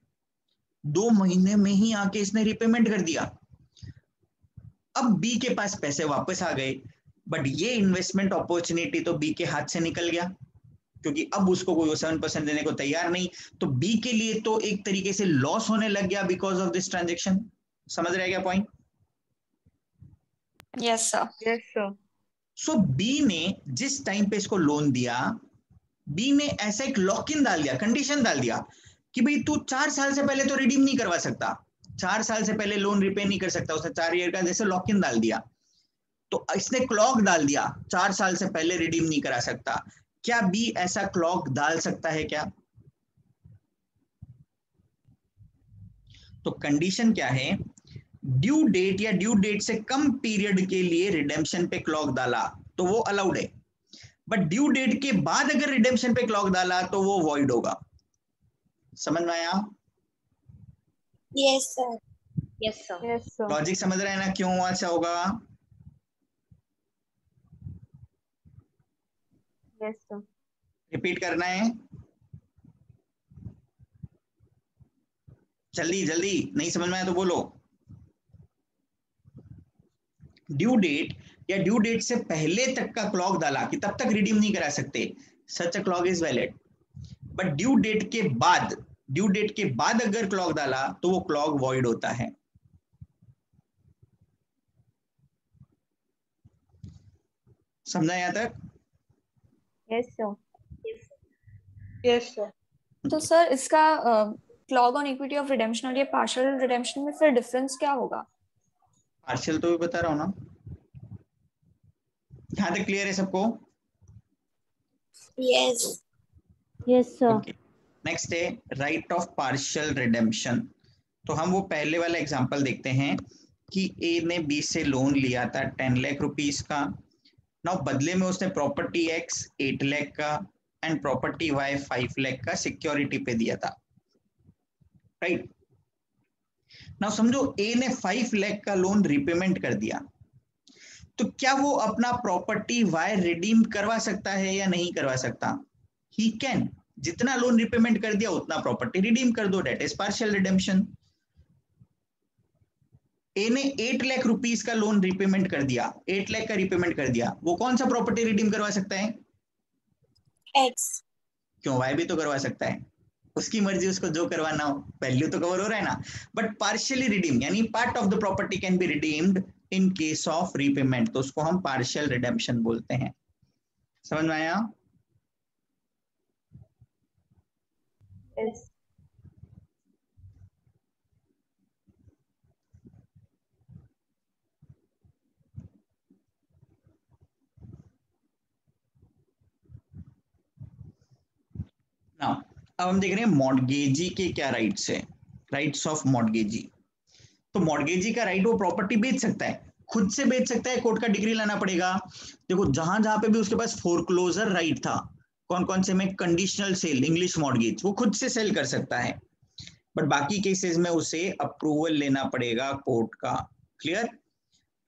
[SPEAKER 1] 2 महीने में ही आके इसने रिपेमेंट कर दिया। अब बी के पास पैसे वापस आ गए, बट ये इन्वेस्टमेंट अपॉर्चुनिटी तो बी के हाथ से निकल गया, क्योंकि अब उसको कोई 7% देने को तैयार नहीं। तो बी के लिए तो एक तरीके से लॉस होने लग गया बिकॉज ऑफ दिस ट्रांजेक्शन। समझ रहे क्या point?
[SPEAKER 5] Yes sir.
[SPEAKER 4] Yes sir.
[SPEAKER 1] So B ने जिस टाइम पे इसको लोन दिया, बी ने ऐसा एक लॉक इन डाल दिया, कंडीशन डाल दिया कि भाई तू 4 साल से पहले तो रिडीम नहीं करवा सकता, 4 साल से पहले लोन रिपे नहीं कर सकता। उसने 4 ईयर का जैसे लॉक इन डाल दिया, तो इसने क्लॉक डाल दिया 4 साल से पहले रिडीम नहीं करा सकता। क्या बी ऐसा क्लॉक डाल सकता है क्या? तो कंडीशन क्या है? ड्यू डेट या ड्यू डेट से कम पीरियड के लिए रिडेम्पशन पे क्लॉक डाला तो वो अलाउड है, बट ड्यू डेट के बाद अगर रिडेम्पशन पे क्लॉक डाला तो वो वॉइड होगा। समझ में आया?
[SPEAKER 2] Yes sir.
[SPEAKER 3] Yes sir.
[SPEAKER 4] Yes sir.
[SPEAKER 1] Logic समझ रहे हैं ना क्यों ऐसा होगा?
[SPEAKER 4] Yes sir.
[SPEAKER 1] रिपीट करना है, जल्दी जल्दी, नहीं समझ में आया तो बोलो। ड्यू डेट या ड्यू डेट से पहले तक का क्लॉक डाला कि तब तक रिडीम नहीं करा सकते, such a clog is valid. But due date के बाद ड्यू डेट के बाद अगर क्लॉक डाला तो वो क्लॉक वॉइड होता है। समझा यहाँ तक?
[SPEAKER 4] Yes, sir.
[SPEAKER 5] Yes sir. तो सर इसका clog on equity of redemption और ये पार्शियल रिडेम्पशन में फिर डिफरेंस क्या होगा?
[SPEAKER 1] पार्शियल तो भी बता रहा हूँ ना। यहाँ तक क्लियर है सबको?
[SPEAKER 2] Yes
[SPEAKER 3] yes sir.
[SPEAKER 1] Okay, next है राइट ऑफ पार्शियल रिडेम्पशन। तो हम वो पहले वाला एग्जांपल देखते हैं कि ए ने बी से लोन लिया था 10 लाख रुपीस का। नाउ बदले में उसने प्रॉपर्टी एक्स 8 लाख का एंड प्रॉपर्टी वाई 5 लाख का सिक्योरिटी पे दिया था, राइट? नाउ समझो ए ने 5 लाख का लोन रिपेमेंट कर दिया, तो क्या वो अपना प्रॉपर्टी वाई रिडीम करवा सकता है या नहीं करवा सकता? He can. जितना लोन रिपेमेंट कर दिया उतना प्रॉपर्टी रिडीम कर दो, डेट इज पार्शियल रिडेम्पशन। ए ने 8 लाख रुपीस का लोन रिपेमेंट कर दिया, 8 लाख का रिपेमेंट कर दिया, वो कौन सा प्रॉपर्टी रिडीम करवा सकता है?
[SPEAKER 2] एक्स।
[SPEAKER 1] क्यों, वाई भी तो करवा सकता है, उसकी मर्जी, उसको जो करवाना हो, वैल्यू तो कवर हो रहा है ना। बट पार्शियली रिडीम यानी part of the property can be redeemed in case of repayment, तो उसको हम पार्शियल रिडेम्पशन बोलते हैं। समझ में आया?
[SPEAKER 4] Yes.
[SPEAKER 1] नाउ अब हम देख रहे हैं मॉर्गेजी के क्या राइट्स है, राइट्स ऑफ मॉर्गेजी। तो मॉर्गेजी का राइट वो प्रॉपर्टी बेच सकता है, खुद से बेच सकता है, कोर्ट का डिग्री लाना पड़ेगा। देखो जहां जहां पे भी उसके पास फोरक्लोजर राइट था, कौन कौन से में, कंडीशनल सेल, इंग्लिश मॉर्गेज, वो खुद से सेल कर सकता है, बट बाकी केसेस में उसे अप्रूवल लेना पड़ेगा कोर्ट का। Clear?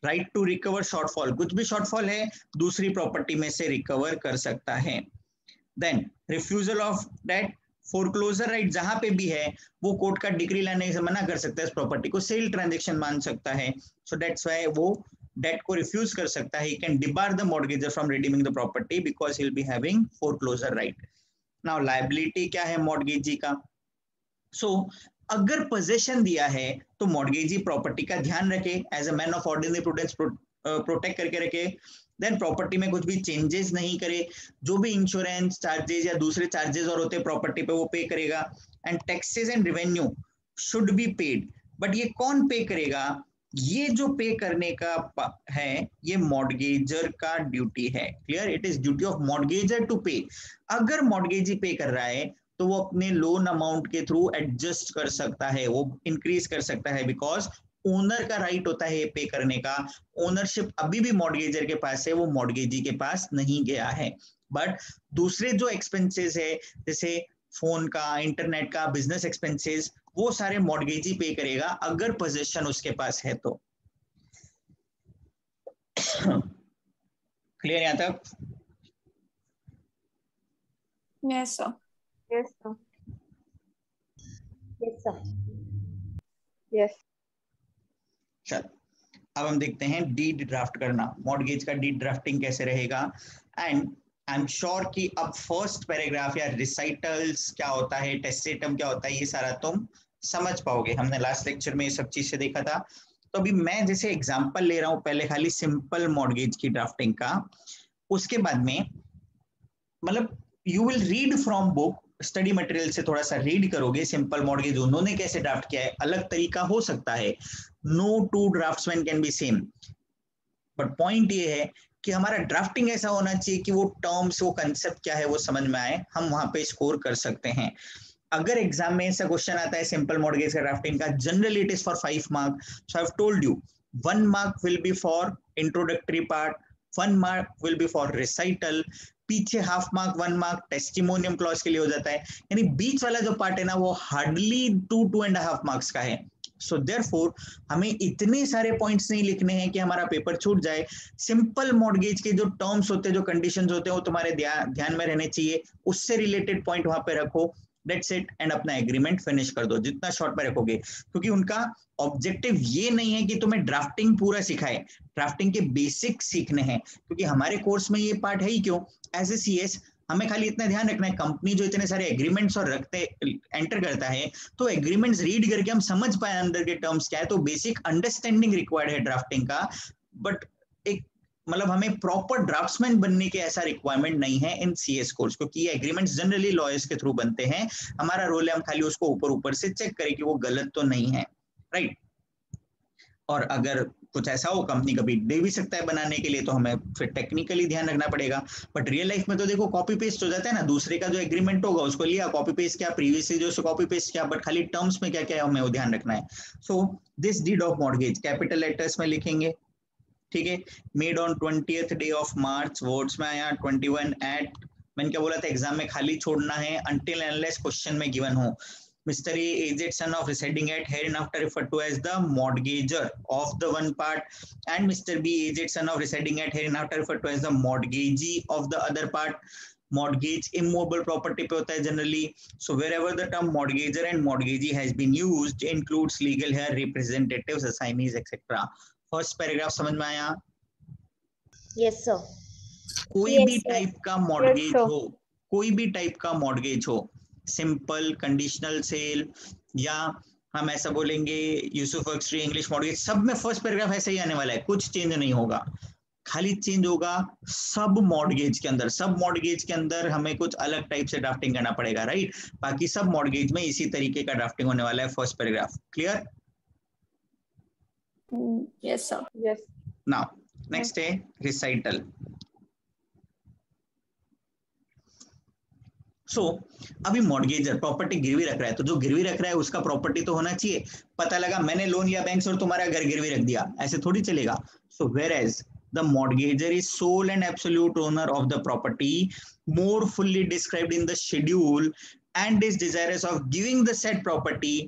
[SPEAKER 1] Right to recover shortfall, कुछ भी शॉर्टफॉल है दूसरी प्रॉपर्टी में से रिकवर कर सकता है। Then refusal of debt, foreclosure right जहां पे भी है वो कोर्ट का डिग्री लाने से मना कर सकता है, इस प्रॉपर्टी को सेल ट्रांजैक्शन मान सकता है। सो दैट्स व्हाई वो डेट को रिफ्यूज कर सकता है। He can debar the mortgagor from redeeming the property because he will be having foreclosure right. Now liability क्या है मॉर्गेजी का? सो अगर पोजेशन दिया है तो मॉर्गेजी प्रॉपर्टी का ध्यान रखे, as a man of ordinary prudence protect करके रखे। देन प्रॉपर्टी में कुछ भी चेंजेस नहीं करे, जो भी इंश्योरेंस चार्जेस या दूसरे चार्जेस और होते प्रॉपर्टी पे वो पे करेगा। And taxes and revenue should be paid, but ये कौन पे करेगा? ये जो पे करने का है ये मॉर्गेजर का ड्यूटी है। Clear? It is duty of mortgager to pay. अगर मॉर्गेजी पे कर रहा है तो वो अपने लोन अमाउंट के थ्रू एडजस्ट कर सकता है, वो इंक्रीज कर सकता है, बिकॉज ओनर का राइट होता है पे करने का। ओनरशिप अभी भी मॉर्गेजर के पास है, वो मॉर्गेजी के पास नहीं गया है। बट दूसरे जो एक्सपेंसेस है जैसे फोन का, इंटरनेट का, बिजनेस एक्सपेंसेस, वो सारे मॉर्गेजी पे करेगा अगर पोजीशन उसके पास है तो। क्लियर यहाँ तक?
[SPEAKER 5] Yes sir.
[SPEAKER 4] Yes, sir.
[SPEAKER 3] Yes sir.
[SPEAKER 4] Yes.
[SPEAKER 1] चल अब हम देखते हैं डीड ड्राफ्ट करना, मॉर्गेज का डीड ड्राफ्टिंग कैसे रहेगा। एंड आई एम श्योर कि अब फर्स्ट पैराग्राफ या रिसाइटल्स क्या होता है, टेस्टेटम क्या होता है, ये सारा तुम समझ पाओगे। हमने लास्ट लेक्चर में ये सब चीज से देखा था। तो अभी मैं जैसे एग्जांपल ले रहा हूँ पहले खाली सिंपल मॉर्गेज की ड्राफ्टिंग का, उसके बाद में मतलब you will read from book, study material से थोड़ा सा रीड करोगे सिंपल मॉर्गेज उन्होंने कैसे ड्राफ्ट किया है। अलग तरीका हो सकता है, no two draftsman can be same, but point ये है कि हमारा ड्राफ्टिंग ऐसा होना चाहिए कि वो टर्म्स, वो कंसेप्ट क्या है वो समझ में आए, हम वहां पे स्कोर कर सकते हैं। अगर एग्जाम में ऐसा क्वेश्चन आता है सिंपल मॉर्गेज का ड्राफ्टिंग का, generally it is for 5 mark. So I have told you 1 mark will be for introductory part, 1 mark will be for recital, पीछे हाफ मार्क 1 मार्क टेस्टिमोनियम क्लॉज के लिए हो जाता है। यानी बीच वाला जो पार्ट है ना वो हार्डली 2.5 मार्क्स का है। सो देयरफॉर हमें इतने सारे पॉइंट्स नहीं लिखने हैं कि हमारा पेपर छूट जाए। सिंपल मॉर्गेज के जो टर्म्स होते हैं, जो कंडीशंस होते हैं, वो तुम्हारे ध्यान में रहने चाहिए, उससे रिलेटेड पॉइंट वहां पे रखो, दैट्स इट, एंड अपना एग्रीमेंट फिनिश कर दो जितना शॉर्ट में रखोगे। क्योंकि उनका ऑब्जेक्टिव ये नहीं है कि तुम्हें ड्राफ्टिंग पूरा सिखाए, ड्राफ्टिंग के बेसिक सीखने हैं। क्योंकि हमारे कोर्स में ये पार्ट है ही क्यों, एज ए सीएस हमें खाली इतना ध्यान रखना है, कंपनी जो इतने सारे एग्रीमेंट्स और एंटर करता है, तो एग्रीमेंट्स रीड करके हम समझ पाए अंदर के टर्म्स क्या है, तो बेसिक अंडरस्टैंडिंग रिक्वायर्ड है ड्राफ्टिंग का। बट एक मतलब हमें प्रॉपर ड्राफ्ट्समैन बनने के ऐसा रिक्वायरमेंट नहीं है इन सीएस कोर्स, क्योंकि ये एग्रीमेंट्स जनरली लॉयर्स के थ्रू बनते हैं। हमारा रोल है हम खाली उसको ऊपर ऊपर से चेक करें कि वो गलत तो नहीं है, राइट। और अगर कुछ ऐसा हो, कंपनी कभी दे भी सकता है बनाने के लिए, तो हमें फिर टेक्निकली ध्यान रखना पड़ेगा। बट रियल लाइफ में तो देखो कॉपी पेस्ट हो जाता है ना, दूसरे का जो एग्रीमेंट होगा उसको लिया, कॉपी पेस्ट किया, प्रीवियसली जो कॉपी पेस्ट किया, बट खाली टर्म्स में क्या क्या है हमें वो ध्यान रखना है। So this deed of mortgage capital letters में लिखेंगे, ठीक है। Made on 20th day of March, words में आया 21 एट, मैंने क्या बोला था एग्जाम में खाली छोड़ना है until unless क्वेश्चन में गिवन हो। Mr. A, aged son of residing at, hereinafter referred to as the mortgager of the one part, and Mr. B, aged son of residing at, hereinafter referred to as the mortgagee of the other part. Mortgage immovable property पे होता है generally. So wherever the term mortgager and mortgagee has been used, includes legal heir, representatives, assignees, etc. First paragraph समझ में आया?
[SPEAKER 3] Yes sir.
[SPEAKER 1] कोई
[SPEAKER 2] Yes,
[SPEAKER 1] भी
[SPEAKER 2] sir.
[SPEAKER 1] Type का mortgage
[SPEAKER 4] sir.
[SPEAKER 1] हो, कोई भी टाइप का मॉर्गेज हो, सिंपल, कंडीशनल सेल, या हम ऐसा बोलेंगे यूसुफ एक्सट्री इंग्लिश मॉर्गेज, सब में फर्स्ट पैराग्राफ ऐसा ही आने वाला है, कुछ चेंज नहीं होगा। खाली चेंज होगा सब मॉर्गेज के अंदर, सब मॉर्गेज के अंदर हमें कुछ अलग टाइप से ड्राफ्टिंग करना पड़ेगा, राइट। बाकी सब मॉर्गेज में इसी तरीके का ड्राफ्टिंग होने वाला है first paragraph. Clear?
[SPEAKER 5] Yes, sir.
[SPEAKER 4] Yes.
[SPEAKER 1] Now next है रिसाइटल। सो अभी मॉर्गेजर प्रॉपर्टी गिरवी रख रहा है, तो जो गिरवी रख रहा है उसका प्रॉपर्टी तो होना चाहिए। पता लगा मैंने लोन लिया बैंक से और तुम्हारा घर गिरवी रख दिया, ऐसे थोड़ी चलेगा। So whereas the mortgager is sole and absolute owner of the property, more fully described in the schedule, and is desirous of giving the said property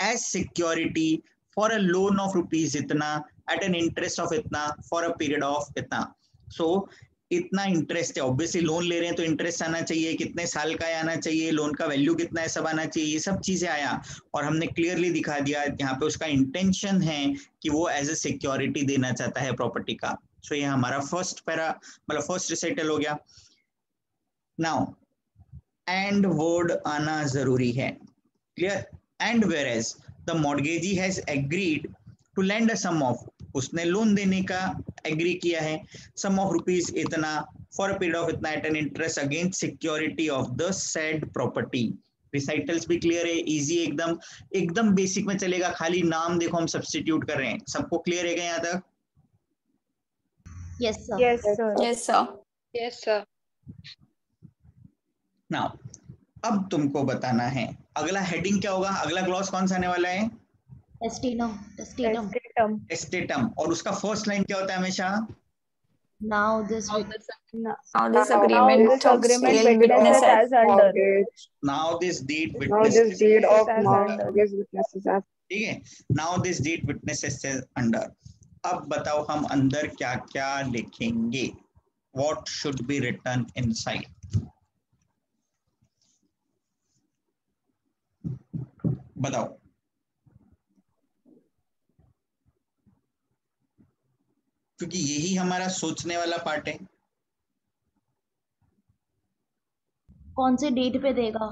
[SPEAKER 1] as security for a loan of rupees इतना at an interest of इतना for a period of इतना। So इतना interest है, obviously loan ले रहे हैं तो interest आना चाहिए, कितने साल का आना चाहिए, लोन का वैल्यू कितना है, सब आना चाहिए, ये सब चीजें आया। और हमने क्लियरली दिखा दिया यहाँ पे उसका इंटेंशन है कि वो एज ए सिक्योरिटी देना चाहता है प्रॉपर्टी का। सो ये हमारा फर्स्ट पैरा मतलब फर्स्ट रिसाइटल हो गया। नाउ एंड वर्ड आना जरूरी है, clear. And whereas the mortgagee has agreed to lend a sum of, उसने लोन देने का एग्री किया है, सम ऑफ रुपीज इतना फॉर अ पीरियड ऑफ इतना at an interest against security of the said property. Recitals भी clear है, easy एकदम, एकदम बेसिक में चलेगा, खाली नाम देखो हम सब्स्टिट्यूट कर रहे हैं। सबको क्लियर है क्या यहाँ तक?
[SPEAKER 3] Yes sir.
[SPEAKER 4] Yes, sir.
[SPEAKER 5] Yes, sir.
[SPEAKER 6] Yes, sir.
[SPEAKER 1] Now अब तुमको बताना है अगला हेडिंग क्या होगा, अगला क्लॉज कौन सा आने वाला है?
[SPEAKER 3] टेस्टिनम। टेस्टिनम।
[SPEAKER 4] Estetum.
[SPEAKER 1] एस्टेटम। और उसका फर्स्ट लाइन क्या होता है हमेशा?
[SPEAKER 3] Now this
[SPEAKER 5] Now this
[SPEAKER 4] Now
[SPEAKER 5] agreement
[SPEAKER 4] this
[SPEAKER 5] of
[SPEAKER 4] agreement
[SPEAKER 5] sale
[SPEAKER 4] witnesses
[SPEAKER 5] witnesses
[SPEAKER 4] as under.
[SPEAKER 6] Mortgage.
[SPEAKER 1] Now this deed
[SPEAKER 6] Now this
[SPEAKER 1] witnesses,
[SPEAKER 6] deed of
[SPEAKER 4] as under.
[SPEAKER 6] mortgage witnesses as
[SPEAKER 1] ठीक है। Now this deed witnesses under. अब बताओ हम अंदर क्या क्या लिखेंगे, what should be written inside? बताओ। क्योंकि यही हमारा सोचने वाला पार्ट है।
[SPEAKER 3] कौन से डेट पे देगा,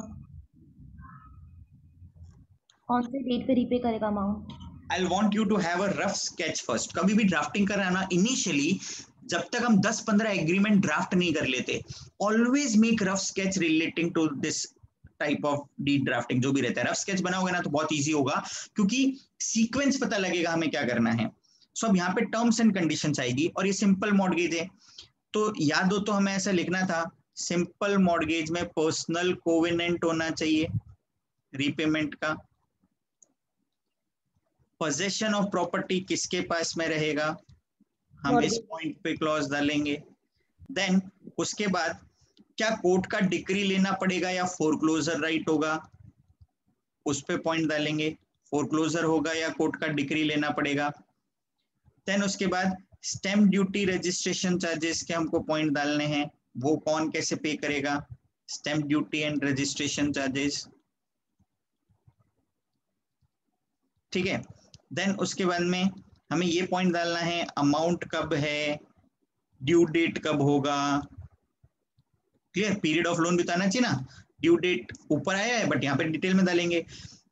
[SPEAKER 3] कौन से डेट पे रीपे करेगा amount.
[SPEAKER 1] I want you to have a rough sketch first. कभी भी ड्राफ्टिंग कर रहा है ना, इनिशियली जब तक हम 10-15 एग्रीमेंट ड्राफ्ट नहीं कर लेते, always make rough sketch relating to this type of deed drafting. जो भी रहता है रफ स्केच बनाओगे ना तो बहुत इजी होगा, क्योंकि सीक्वेंस पता लगेगा हमें क्या करना है। सो अब यहाँ पे टर्म्स एंड कंडीशंस आएगी, और ये सिंपल मॉर्गेज है तो याद हो तो हमें ऐसा लिखना था, सिंपल मॉर्गेज में पर्सनल कोवेनेंट होना चाहिए रीपेमेंट का। पोजेशन ऑफ प्रॉपर्टी किसके पास में रहेगा, हम इस पॉइंट पे क्लॉज डालेंगे। देन उसके बाद क्या कोर्ट का डिक्री लेना पड़ेगा या फोरक्लोजर राइट होगा, उस पे पॉइंट डालेंगे, फोरक्लोजर होगा या कोर्ट का डिक्री लेना पड़ेगा। देन उसके बाद स्टैम्प ड्यूटी रजिस्ट्रेशन चार्जेस के हमको पॉइंट डालने हैं, वो कौन कैसे पे करेगा, stamp duty and registration charges, ठीक है। देन उसके बाद में हमें ये पॉइंट डालना है, अमाउंट कब है, ड्यू डेट कब होगा, क्लियर, पीरियड ऑफ लोन भी तो आना चाहिए ना, ड्यू डेट ऊपर आया है बट यहाँ पे डिटेल में डालेंगे,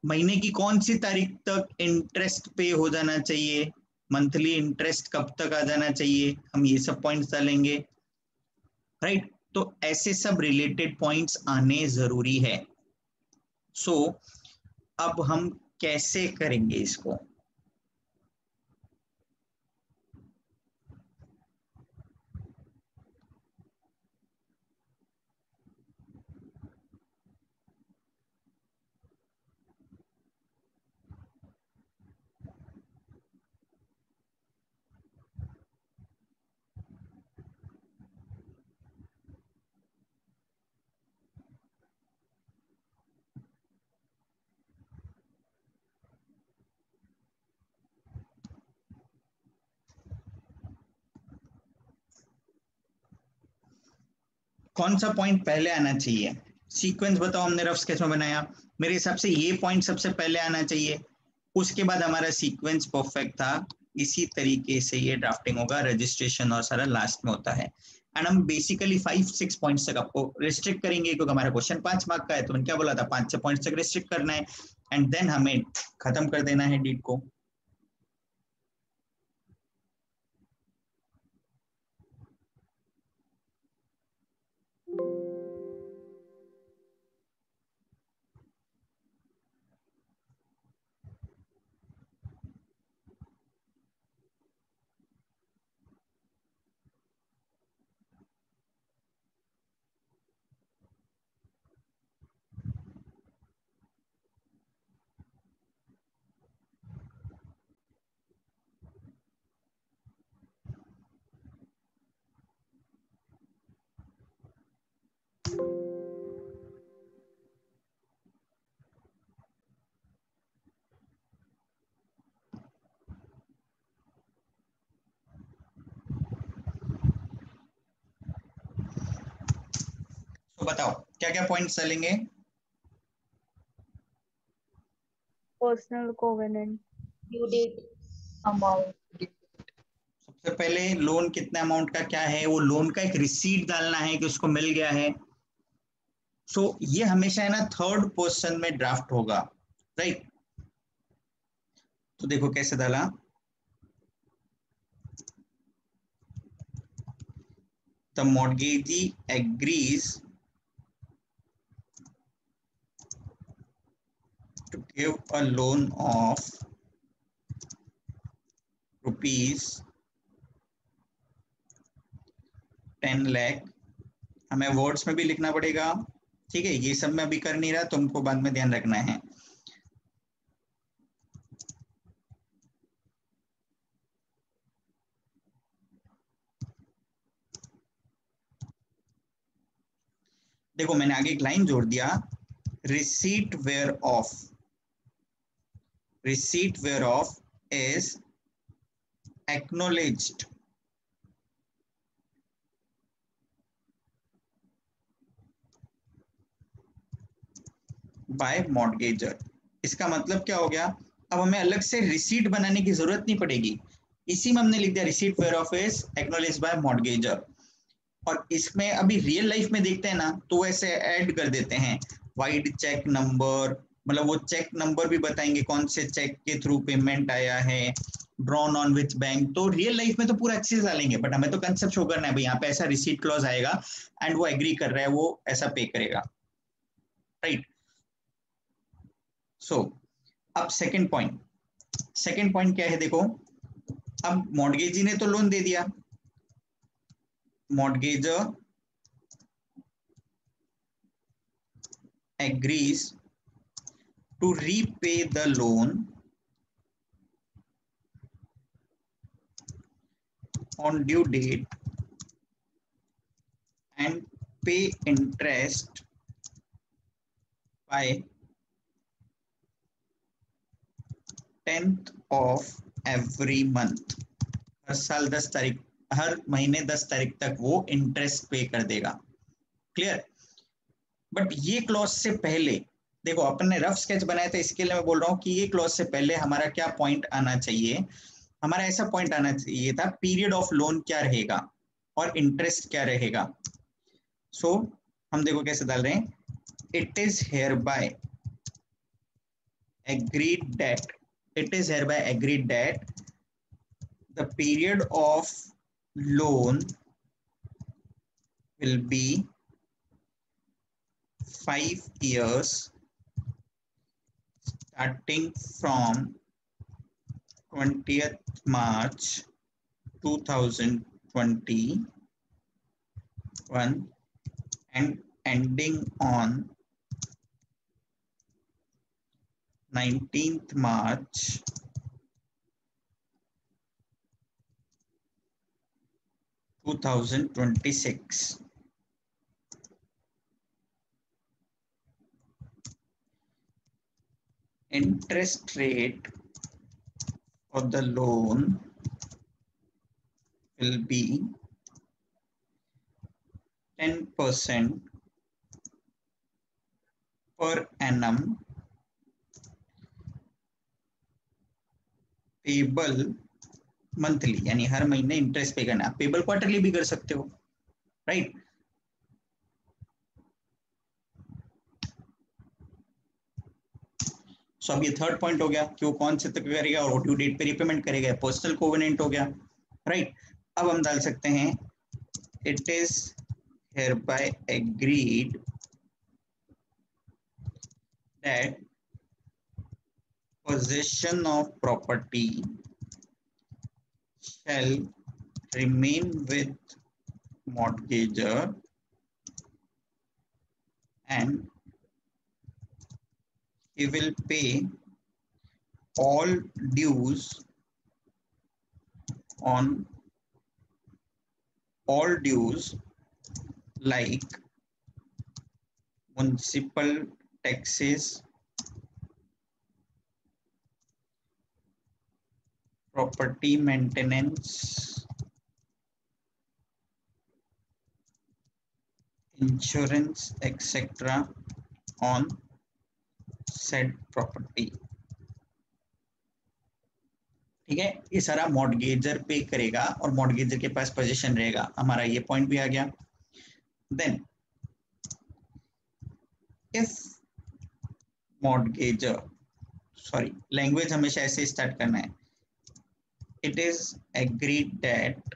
[SPEAKER 1] महीने की कौन सी तारीख तक इंटरेस्ट पे हो जाना चाहिए, मंथली इंटरेस्ट कब तक आ जाना चाहिए, हम ये सब पॉइंट्स डालेंगे, राइट। तो ऐसे सब रिलेटेड पॉइंट्स आने जरूरी है। सो अब हम कैसे करेंगे इसको, कौन सा पॉइंट पहले आना चाहिए, सीक्वेंस बताओ, हमने रफ स्केच में बनाया, मेरे हिसाब से ये पॉइंट सबसे पहले आना चाहिए, उसके बाद हमारा सीक्वेंस परफेक्ट था, इसी तरीके से ये ड्राफ्टिंग होगा, रजिस्ट्रेशन और सारा लास्ट में होता है। एंड हम बेसिकली 5-6 पॉइंट्स तक आपको रिस्ट्रिक्ट करेंगे क्योंकि हमारा क्वेश्चन 5 मार्क का है, तो मैंने क्या बोला था 5-6 पॉइंट्स तक रिस्ट्रिक्ट करना है एंड देन हमें खत्म कर देना है डीड को। तो बताओ क्या क्या पॉइंट्स चलेंगे।
[SPEAKER 4] Personal covenant,
[SPEAKER 3] due date,
[SPEAKER 4] amount,
[SPEAKER 1] सबसे पहले लोन कितने अमाउंट का क्या है, वो लोन का एक रिसीट डालना है कि उसको मिल गया है। सो ये हमेशा है ना थर्ड पर्सन में ड्राफ्ट होगा, राइट। तो देखो कैसे डाला, the mortgagee agrees to give a loan of ₹10 lakh, हमें वर्ड्स में भी लिखना पड़ेगा, ठीक है, ये सब मैं अभी कर नहीं रहा, तुमको बाद में ध्यान रखना है। देखो मैंने आगे एक लाइन जोड़ दिया, receipt whereof is acknowledged by mortgager। इसका मतलब क्या हो गया, अब हमें अलग से रिसीट बनाने की जरूरत नहीं पड़ेगी, इसी में हमने लिख दिया receipt whereof is acknowledged by mortgager। और इसमें अभी रियल लाइफ में देखते हैं ना तो ऐसे ऐड कर देते हैं वाइड चेक नंबर, मतलब वो चेक नंबर भी बताएंगे कौन से चेक के थ्रू पेमेंट आया है, ड्रॉन ऑन विच बैंक, तो रियल लाइफ में तो पूरा अच्छे से डालेंगे बट हमें तो कंसेप्ट शो करना है भाई, यहाँ पे ऐसा रिसीट क्लॉज आएगा एंड वो एग्री कर रहा है, वो ऐसा पे करेगा, राइट। सो अब सेकंड पॉइंट क्या है, देखो अब मॉर्गेजी ने तो लोन दे दिया, mortgager agrees to repay the loan on due date and pay interest by 10th of every month। हर साल 10 तारीख, हर महीने 10 तारीख तक वो इंटरेस्ट पे कर देगा, क्लियर। बट ये क्लॉज से पहले देखो अपन ने रफ स्केच बनाया था, इसके लिए मैं बोल रहा हूँ कि ये क्लॉज से पहले हमारा क्या पॉइंट आना चाहिए, हमारा ऐसा पॉइंट आना चाहिए था पीरियड ऑफ लोन क्या रहेगा और इंटरेस्ट क्या रहेगा। सो हम देखो कैसे डाल रहे हैं, it is hereby agreed that it is hereby agreed that the period of loan will be 5 years starting from 20th March 2021 and ending on 19th March 2026. Interest rate for the loan will be 10% per annum payable monthly, यानी हर महीने interest पे करना। Payable quarterly भी कर सकते हो, right. सो अब ये थर्ड पॉइंट हो गया कि वो कौन से तक करेगा और ड्यू डेट पे रिपेमेंट करेगा, पर्सनल कोवेनेंट हो गया, राइट। अब हम डाल सकते हैं it is hereby agreed that possession of property shall remain with mortgager and he will pay all dues on all dues like municipal taxes, property maintenance, insurance, etc. on said property। ठीक है, ये सारा mortgagor पे करेगा और mortgagor के पास position रहेगा। हमारा ये पॉइंट भी आ गया। Then if mortgager, sorry language हमेशा ऐसे स्टार्ट करना है, it is agreed that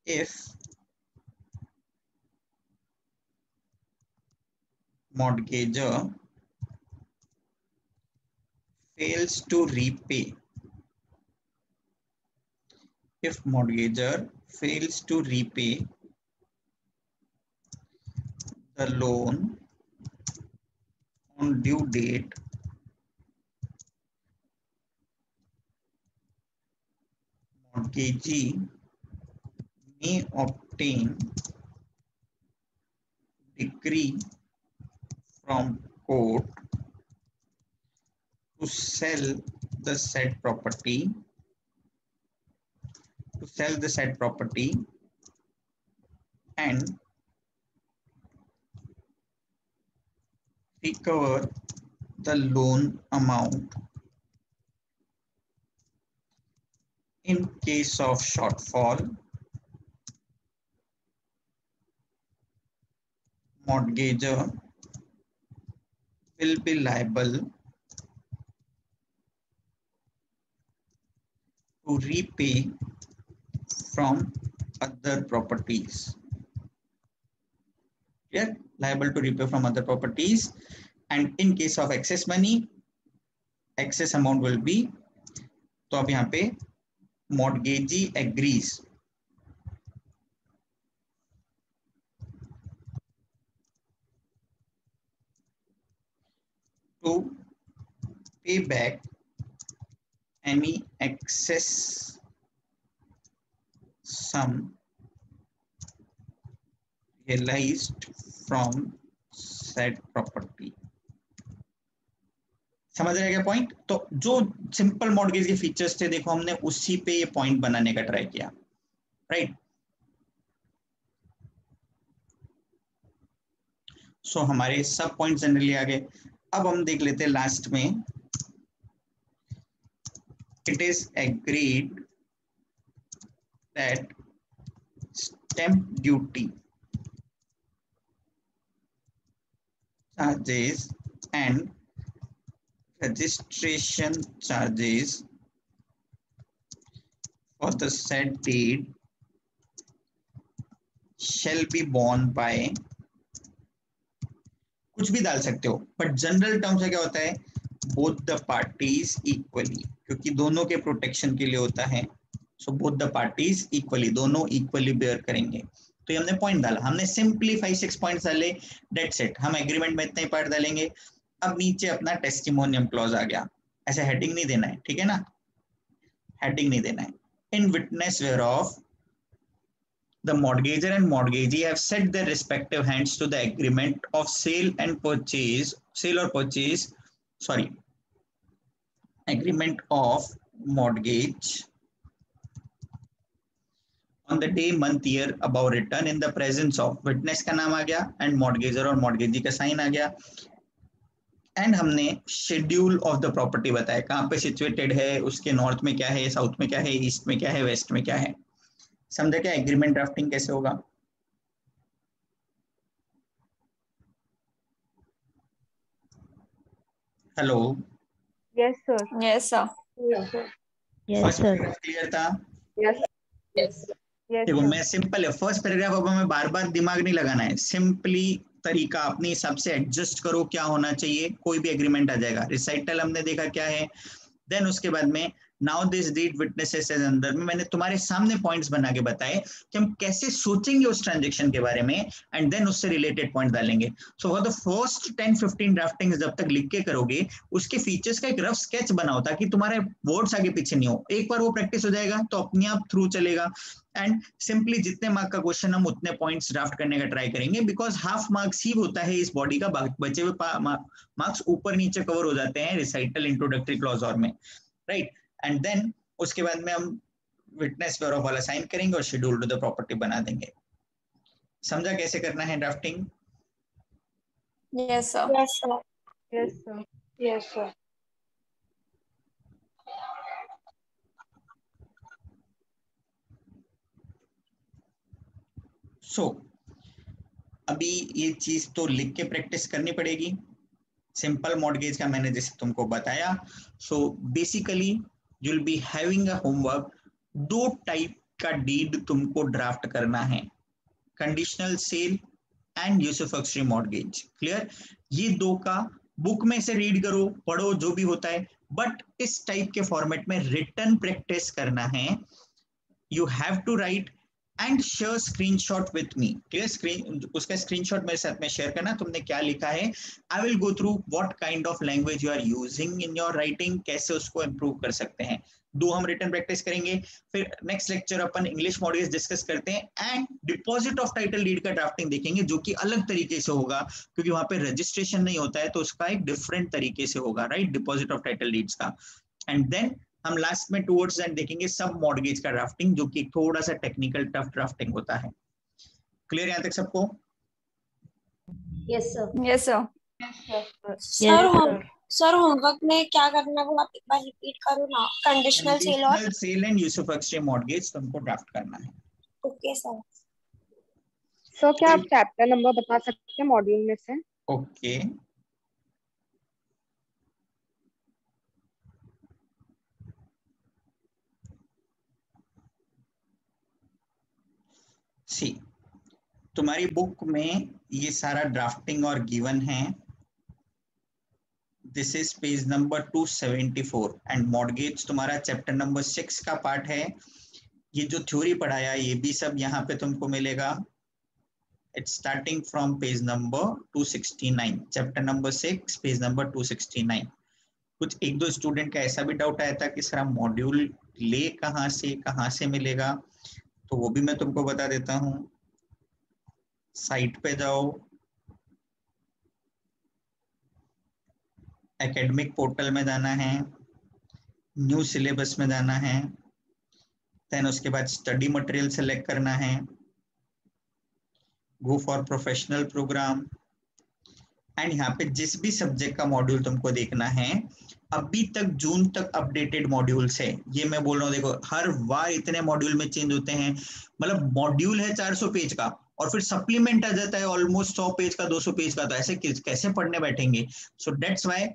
[SPEAKER 1] if mortgager fails to repay, if mortgager fails to repay the loan on due date, mortgagee may obtain decree from court to sell the said property, and recover the loan amount in case of shortfall. Mortgager will be liable to repay from other properties. Yeah, liable to repay from other properties, and in case of excess money, excess amount will be, तो अब यहाँ पे mortgagee agrees to pay back any excess sum realized from said property। समझ रहे क्या point? तो जो simple mortgage के फीचर्स थे देखो हमने उसी पे ये पॉइंट बनाने का ट्राई किया, राइट। सो हमारे सब पॉइंट जनरली आ गए। अब हम देख लेते हैं लास्ट में, it is agreed that stamp duty charges and registration charges for the said deed shall be borne by, कुछ भी डाल सकते हो, बट जनरल टर्म से क्या होता है, बोथ द पार्टीज इक्वली, क्योंकि दोनों के प्रोटेक्शन के लिए होता है. So both the parties equally, दोनों इक्वली बेयर करेंगे. तो ये हमने पॉइंट डाला, हमने सिंपली 5-6 पॉइंट्स डाले, डेट्स इट. हम एग्रीमेंट में इतने ही पार्ट डालेंगे. अब नीचे अपना टेस्टिमोनियम क्लॉज आ गया. ऐसे हेडिंग नहीं देना है, ठीक है ना, हेडिंग नहीं देना है. In witness whereof the mortgager and mortgagee have set their respective hands to the agreement of sale or purchase, agreement of mortgage on the day, month, year above written in the presence of, witness का नाम आ गया and mortgager और mortgagee का sign आ गया. And हमने schedule of the property बताया, कहाँ पे सिचुएटेड है, उसके नॉर्थ में क्या है, साउथ में क्या है, ईस्ट में क्या है, वेस्ट में क्या है. समझा क्या एग्रीमेंट ड्राफ्टिंग कैसे होगा? Hello,
[SPEAKER 4] Yes, sir.
[SPEAKER 5] Yes, sir.
[SPEAKER 7] Yes, sir.
[SPEAKER 1] Clear था?
[SPEAKER 4] Yes.
[SPEAKER 7] Yes.
[SPEAKER 4] Yes,
[SPEAKER 1] देखो
[SPEAKER 4] sir.
[SPEAKER 1] मैं सिंपल है, फर्स्ट पैराग्राफ अब हमें बार बार दिमाग नहीं लगाना है, सिंपली तरीका अपने हिसाब से एडजस्ट करो, क्या होना चाहिए, कोई भी एग्रीमेंट आ जाएगा. रिसाइटल हमने देखा क्या है, देन उसके बाद में now this deed witnesses as अंदर में मैंने तुम्हारे सामने पॉइंट्स बना के बताए कि हम कैसे सोचेंगे उस ट्रांजेक्शन के बारे में, एंड देन उससे रिलेटेड पॉइंट डालेंगे. So for the first 10-15 drafting जब तक लिख के करोगे, उसके फीचर्स का एक रफ स्केच बनाओ ताकि तुम्हारे वर्ड्स आगे पीछे नहीं हो. एक बार वो प्रैक्टिस हो जाएगा तो अपने आप थ्रू चलेगा. एंड सिंपली जितने मार्क का क्वेश्चन हम उतने पॉइंट्स ड्राफ्ट करने का ट्राई करेंगे, बिकॉज हाफ मार्क्स ही होता है इस बॉडी का, बचे हुए मार्क्स ऊपर नीचे कवर हो जाते हैं रिसाइटल, इंट्रोडक्टरी क्लॉज और में, राइट. एंड देन उसके बाद में हम विटनेस वेयर ऑफ वाला साइन करेंगे और शेड्यूल टू द प्रॉपर्टी बना देंगे. समझा कैसे करना है drafting?
[SPEAKER 5] Yes, sir.
[SPEAKER 2] Yes, sir.
[SPEAKER 4] Yes, sir. Yes, sir.
[SPEAKER 1] सो अभी ये चीज तो लिख के प्रैक्टिस करनी पड़ेगी. सिंपल मॉर्गेज का मैंने जैसे तुमको बताया. So basically you will be having a homework. 2 type का डीड तुमको ड्राफ्ट करना है, conditional sale and usufructuary mortgage. Clear? ये 2 का बुक में से रीड करो, पढ़ो, जो भी होता है, बट इस टाइप के फॉर्मेट में रिटन प्रैक्टिस करना है. You have to write and share screenshot with me. Clear? उसका स्क्रीनशॉट मेरे साथ में शेयर करना, तुमने क्या लिखा है. I will go through what kind of language you are using in your writing, कैसे उसको इंप्रूव कर सकते हैं. 2 हम रिटन प्रैक्टिस करेंगे. फिर नेक्स्ट लेक्चर अपन इंग्लिश मॉर्गेज डिस्कस करते हैं and deposit of title deed का ड्राफ्टिंग देखेंगे, जो कि अलग तरीके से होगा क्योंकि वहां पे रजिस्ट्रेशन नहीं होता है, तो उसका एक डिफरेंट तरीके से होगा, right, deposit of title deeds का. एंड देन हम लास्ट में टुवर्ड्स एंड देखेंगे सब मॉर्गेज का ड्राफ्टिंग, जो कि थोड़ा सा टेक्निकल टफ ड्राफ्टिंग होता है. क्लियर यहाँ तक सबको?
[SPEAKER 3] Yes sir.
[SPEAKER 5] Yes, sir.
[SPEAKER 2] Sir homework में क्या करना है वो आप एक बार रिपीट करो ना. कंडीशनल सेल और
[SPEAKER 1] conditional sale and usufructuary mortgage तुमको ड्राफ्ट करना है.
[SPEAKER 2] Okay sir.
[SPEAKER 4] सो क्या आप चैप्टर नंबर बता सकते हैं मॉड्यूल में से?
[SPEAKER 1] ओके, सी तुम्हारी बुक में ये सारा ड्राफ्टिंग और गिवन है. This is page number 274 and mortgage तुम्हारा चैप्टर नंबर 6 का पार्ट है. ये जो थ्योरी पढ़ाया ये भी सब यहाँ पे तुमको मिलेगा. It's starting from page number 269, chapter number 6 page number 269. कुछ 1-2 स्टूडेंट का ऐसा भी डाउट आया था कि सर मॉड्यूल ले कहाँ से मिलेगा, तो वो भी मैं तुमको बता देता हूँ. साइट पे जाओ, एकेडमिक पोर्टल में जाना है, न्यू सिलेबस में जाना है, देन उसके बाद स्टडी मटेरियल सेलेक्ट करना है, go for professional program, and यहाँ पे जिस भी सब्जेक्ट का मॉड्यूल तुमको देखना है, अभी तक जून तक अपडेटेड मॉड्यूल्स है. ये मैं बोल रहा हूँ, देखो हर बार इतने मॉड्यूल में चेंज होते हैं. मतलब मॉड्यूल है 400 पेज का और फिर सप्लीमेंट आ जाता है ऑलमोस्ट 100 पेज का, 200 पेज का, तो ऐसे कैसे पढ़ने बैठेंगे? सो दैट्स व्हाई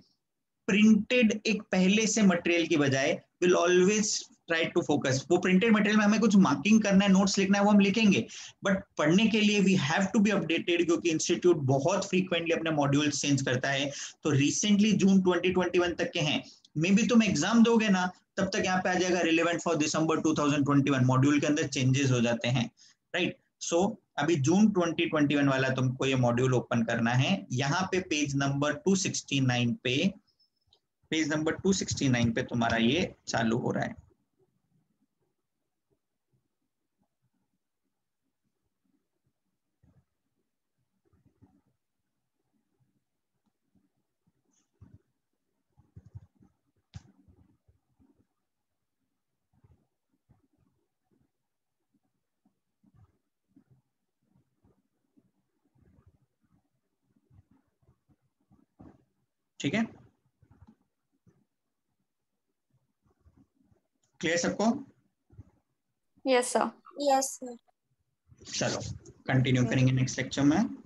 [SPEAKER 1] प्रिंटेड एक पहले से मटेरियल की बजाय will always try to focus. वो प्रिंटेड मटेरियल में हमें कुछ मार्किंग करना है, नोट्स लिखना है, वो हम लिखेंगे, बट पढ़ने के लिए we have to be updated, क्योंकि इंस्टीट्यूट बहुत फ्रीक्वेंटली अपने मॉड्यूल्स चेंज करता है। तो रिसेंटली जून 2021 तक के हैं, मे बी तुम एग्जाम दोगे ना तब तक यहाँ पे आ जाएगा रिलेवेंट फॉर दिसंबर 2021, मॉड्यूल के अंदर चेंजेस हो जाते हैं, राइट? सो अभी जून 2021 वाला तुमको ये मॉड्यूल ओपन करना है। यहाँ पे पेज नंबर 269 पे तुम्हारा ये चालू हो रहा है। ठीक है, क्लियर सबको?
[SPEAKER 5] Yes sir.
[SPEAKER 2] Yes sir.
[SPEAKER 1] चलो कंटिन्यू करेंगे नेक्स्ट लेक्चर में।